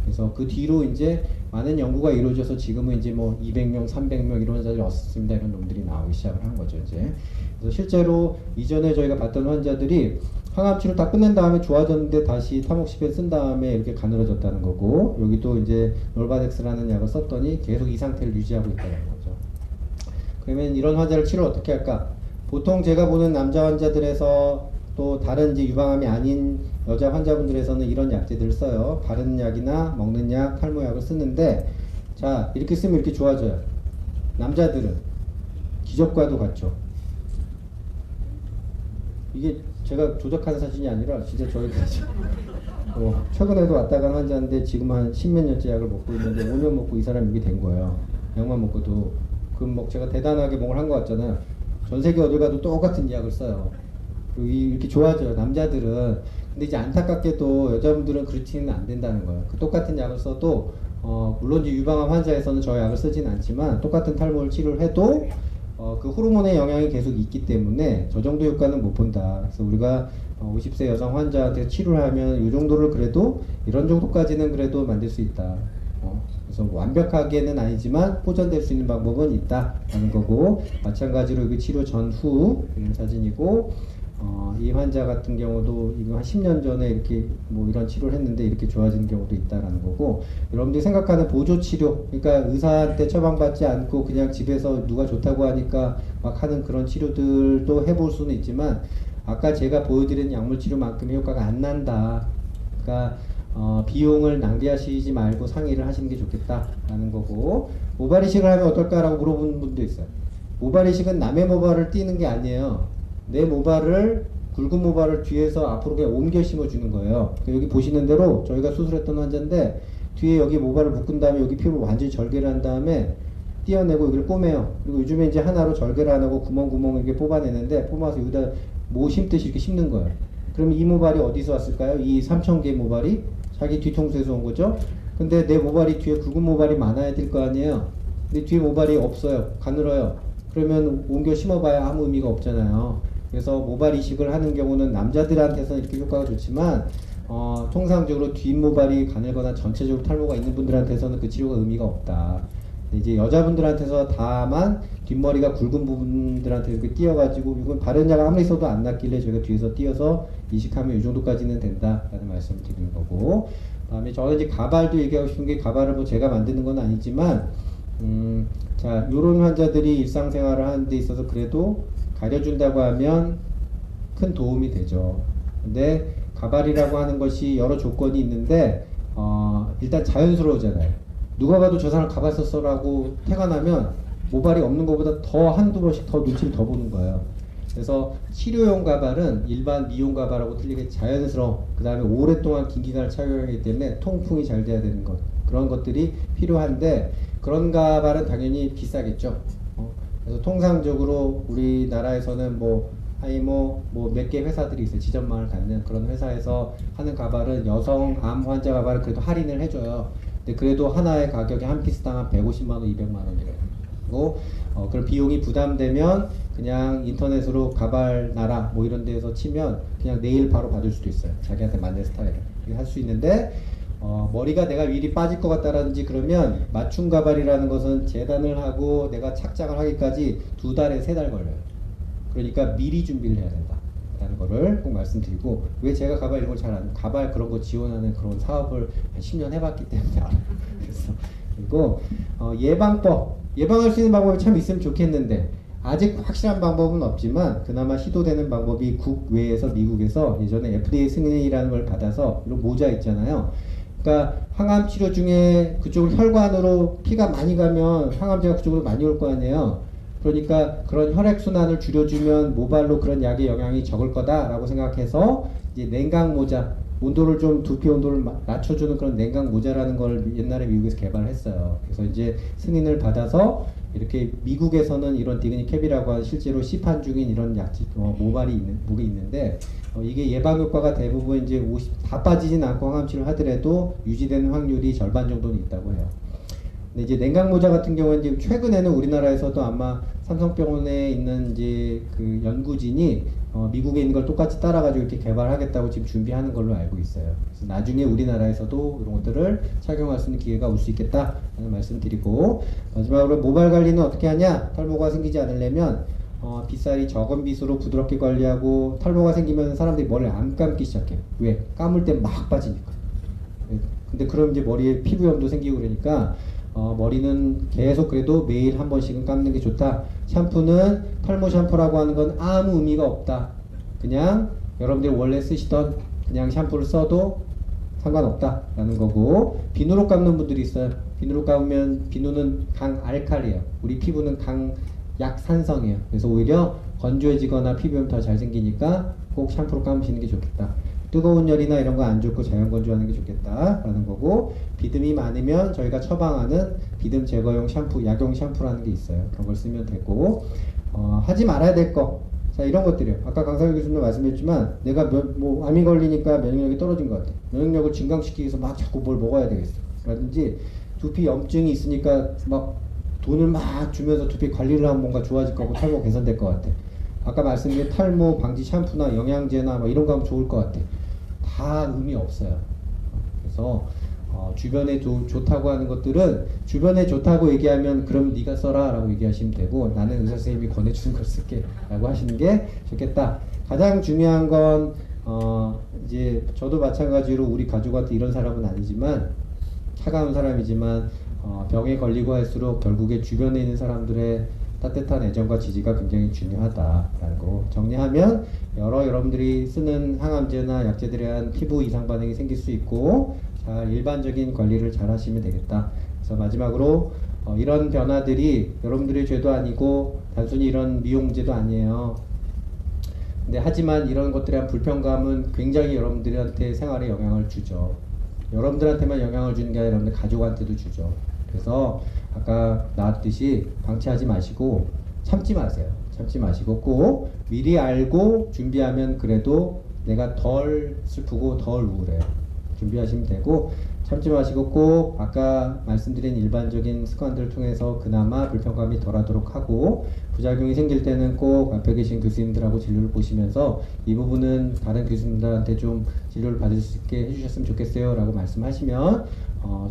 Speaker 4: 그래서 그 뒤로 이제 많은 연구가 이루어져서 지금은 이제 뭐 200명, 300명 이런 환자들이 왔습니다. 이런 놈들이 나오기 시작을 한 거죠, 이제. 그래서 실제로 이전에 저희가 봤던 환자들이 항암 치료 다 끝낸 다음에 좋아졌는데 다시 타모xifen 쓴 다음에 이렇게 가늘어졌다는 거고, 여기도 이제 놀바덱스라는 약을 썼더니 계속 이 상태를 유지하고 있다는 거죠. 그러면 이런 환자를 치료 어떻게 할까? 보통 제가 보는 남자 환자들에서 또 다른 이제 유방암이 아닌 여자 환자분들에서는 이런 약제들을 써요. 바르는 약이나 먹는 약, 탈모약을 쓰는데, 자, 이렇게 쓰면 이렇게 좋아져요. 남자들은 기적과도 같죠. 이게 제가 조작한 사진이 아니라 진짜 저희가 최근에도 왔다 간 환자인데 지금 한 10몇 년째 약을 먹고 있는데 5년 먹고 이 사람이 이게 된 거예요. 약만 먹고도. 그럼 뭐 제가 대단하게 뭔가 한 것 같잖아요. 전 세계 어딜 가도 똑같은 약을 써요. 이렇게 좋아져요, 남자들은. 근데 이제 안타깝게도 여자분들은 그렇지는 안 된다는 거예요. 그 똑같은 약을 써도 물론 이제 유방암 환자에서는 저 약을 쓰진 않지만 똑같은 탈모를 치료를 해도 그 호르몬의 영향이 계속 있기 때문에 저 정도 효과는 못 본다. 그래서 우리가 50세 여성 환자한테 치료를 하면 이 정도를 그래도 이런 정도까지는 그래도 만들 수 있다. 그래서 완벽하게는 아니지만 보존될 수 있는 방법은 있다라는 거고, 마찬가지로 그 치료 전후 이런 사진이고, 이 환자 같은 경우도 이거 한 10년 전에 이렇게 뭐 이런 치료를 했는데 이렇게 좋아지는 경우도 있다라는 거고, 여러분들이 생각하는 보조 치료, 그러니까 의사한테 처방받지 않고 그냥 집에서 누가 좋다고 하니까 막 하는 그런 치료들도 해볼 수는 있지만, 아까 제가 보여드린 약물 치료만큼의 효과가 안 난다. 그러니까 비용을 낭비하시지 말고 상의를 하시는 게 좋겠다라는 거고, 모발 이식을 하면 어떨까라고 물어보는 분도 있어요. 모발 이식은 남의 모발을 띄는 게 아니에요. 내 모발을, 굵은 모발을 뒤에서 앞으로 그냥 옮겨 심어주는 거예요. 여기 보시는 대로 저희가 수술했던 환자인데, 뒤에 여기 모발을 묶은 다음에 여기 피부를 완전히 절개를 한 다음에 띄어내고 여기를 꼬매요. 그리고 요즘에 이제 하나로 절개를 안 하고 구멍 이렇게 뽑아내는데, 뽑아서 여기다 모 심듯이 이렇게 심는 거예요. 그럼 이 모발이 어디서 왔을까요? 이 3,000개 모발이 자기 뒤통수에서 온 거죠. 근데 내 모발이 뒤에 굵은 모발이 많아야 될 거 아니에요. 근데 뒤에 모발이 없어요. 가늘어요. 그러면 옮겨 심어봐야 아무 의미가 없잖아요. 그래서 모발 이식을 하는 경우는 남자들한테서는 이렇게 효과가 좋지만, 통상적으로 뒷모발이 가늘거나 전체적으로 탈모가 있는 분들한테서는 그 치료가 의미가 없다. 이제 여자분들한테서 다만 뒷머리가 굵은 부분들한테 이렇게 띄어가지고, 이건 다른 약을 아무리 써도 안 낫길래 저희가 뒤에서 띄어서 이식하면 이 정도까지는 된다라는 말씀을 드리는 거고, 그다음에 저는 이제 가발도 얘기하고 싶은 게, 가발을 뭐 제가 만드는 건 아니지만, 자, 요런 환자들이 일상생활을 하는 데 있어서 그래도 가려준다고 하면 큰 도움이 되죠. 근데 가발이라고 하는 것이 여러 조건이 있는데, 일단 자연스러우잖아요. 누가 봐도 저 사람 가발 썼어라고 태가 나면 모발이 없는 것보다 더 한두 번씩 더 눈치를 더 보는 거예요. 그래서 치료용 가발은 일반 미용 가발하고 틀리게 자연스러워, 그 다음에 오랫동안 긴 기간을 착용하기 때문에 통풍이 잘 돼야 되는 것, 그런 것들이 필요한데, 그런 가발은 당연히 비싸겠죠. 그래서 통상적으로 우리나라에서는 뭐 하이모 뭐 몇 개 회사들이 있어요. 지점망을 갖는 그런 회사에서 하는 가발은 여성 암 환자 가발을 그래도 할인을 해줘요. 근데 그래도 하나의 가격이 한 피스당 한 150만 원, 200만 원이래요. 그리고 그런 비용이 부담되면 그냥 인터넷으로 가발 나라 뭐 이런 데에서 치면 그냥 내일 바로 받을 수도 있어요. 자기한테 맞는 스타일을 할 수 있는데, 머리가 내가 미리 빠질 것 같다라든지 그러면 맞춤 가발이라는 것은 재단을 하고 내가 착장을 하기까지 2달에 3달 걸려요. 그러니까 미리 준비를 해야 된다 라는 거를 꼭 말씀드리고, 왜 제가 가발 이런 걸 잘 안, 가발 그런 거 지원하는 그런 사업을 한 10년 해봤기 때문에 알아요. 그래서 그리고 예방할 수 있는 방법이 참 있으면 좋겠는데, 아직 확실한 방법은 없지만 그나마 시도되는 방법이 국외에서, 미국에서 예전에 FDA 승인이라는 걸 받아서 이런 모자 있잖아요. 그러니까 항암 치료 중에 그쪽으로 혈관으로 피가 많이 가면 항암제가 그쪽으로 많이 올 거 아니에요. 그러니까 그런 혈액순환을 줄여주면 모발로 그런 약의 영향이 적을 거다라고 생각해서 이제 냉각 모자, 온도를 좀, 두피 온도를 낮춰주는 그런 냉각 모자라는 걸 옛날에 미국에서 개발했어요. 그래서 이제 승인을 받아서 이렇게 미국에서는 이런 디그니캡이라고 하는 실제로 시판 중인 이런 모발이 있는데, 이게 예방 효과가 대부분 이제 다 빠지진 않고 항암 치료를 하더라도 유지되는 확률이 절반 정도는 있다고 해요. 근데 이제 냉각 모자 같은 경우는 이제 최근에는 우리나라에서도 아마 삼성병원에 있는 이제 그 연구진이 미국에 있는 걸 똑같이 따라가지고 이렇게 개발하겠다고 지금 준비하는 걸로 알고 있어요. 그래서 나중에 우리나라에서도 이런 것들을 착용할 수 있는 기회가 올 수 있겠다라는 말씀 드리고, 마지막으로 모발 관리는 어떻게 하냐? 탈모가 생기지 않으려면 빗살이 적은 빗으로 부드럽게 관리하고, 탈모가 생기면 사람들이 머리를 안 감기 시작해요. 왜? 감을 때 막 빠지니까. 근데 그럼 이제 머리에 피부염도 생기고 그러니까 머리는 계속 그래도 매일 한 번씩은 감는 게 좋다. 샴푸는 탈모 샴푸라고 하는 건 아무 의미가 없다. 그냥 여러분들이 원래 쓰시던 그냥 샴푸를 써도 상관없다 라는 거고, 비누로 감는 분들이 있어요. 비누로 감으면, 비누는 강알칼리예요. 우리 피부는 강약산성이에요. 그래서 오히려 건조해지거나 피부염 더 잘 생기니까 꼭 샴푸로 감으시는 게 좋겠다. 뜨거운 열이나 이런 거 안 좋고 자연 건조하는 게 좋겠다 라는 거고, 비듬이 많으면 저희가 처방하는 비듬 제거용 샴푸, 약용 샴푸라는 게 있어요. 그런 걸 쓰면 되고, 하지 말아야 될 거, 자, 이런 것들이요. 아까 강상혁 교수님도 말씀했지만, 내가 암이 걸리니까 면역력이 떨어진 것 같아. 면역력을 증강시키기 위해서 막 자꾸 뭘 먹어야 되겠어. 라든지 두피 염증이 있으니까 막 돈을 막 주면서 두피 관리를 하면 뭔가 좋아질 거고 탈모 개선될 것 같아. 아까 말씀드린 탈모 방지 샴푸나 영양제나 뭐 이런 거 하면 좋을 것 같아. 다 의미 없어요. 그래서 주변에 좋다고 하는 것들은 주변에 좋다고 얘기하면 그럼 네가 써라 라고 얘기하시면 되고 나는 의사 선생님이 권해주는 걸 쓸게 라고 하시는 게 좋겠다. 가장 중요한 건 이제 저도 마찬가지로 우리 가족한테 이런 사람은 아니지만 차가운 사람이지만 병에 걸리고 할수록 결국에 주변에 있는 사람들의 따뜻한 애정과 지지가 굉장히 중요하다라는 거 정리하면 여러분들이 쓰는 항암제나 약제들에 대한 피부 이상 반응이 생길 수 있고 잘 일반적인 관리를 잘 하시면 되겠다. 그래서 마지막으로 이런 변화들이 여러분들의 죄도 아니고 단순히 이런 미용 문제도 아니에요. 근데 하지만 이런 것들에 대한 불편감은 굉장히 여러분들한테 생활에 영향을 주죠. 여러분들한테만 영향을 주는 게 아니라 여러분들 가족한테도 주죠. 그래서 아까 나왔듯이 방치하지 마시고 참지 마세요. 참지 마시고 꼭 미리 알고 준비하면 그래도 내가 덜 슬프고 덜 우울해요. 준비하시면 되고 참지 마시고 꼭 아까 말씀드린 일반적인 습관들을 통해서 그나마 불편감이 덜하도록 하고 부작용이 생길 때는 꼭 앞에 계신 교수님들하고 진료를 보시면서 이 부분은 다른 교수님들한테 좀 진료를 받을 수 있게 해주셨으면 좋겠어요 라고 말씀하시면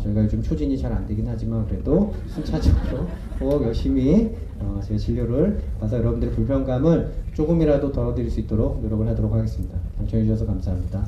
Speaker 4: 저희가 요즘 초진이 잘 안 되긴 하지만 그래도 순차적으로 꼭 열심히 제가 진료를 봐서 여러분들의 불편감을 조금이라도 덜어드릴 수 있도록 노력을 하도록 하겠습니다. 경청해 주셔서 감사합니다.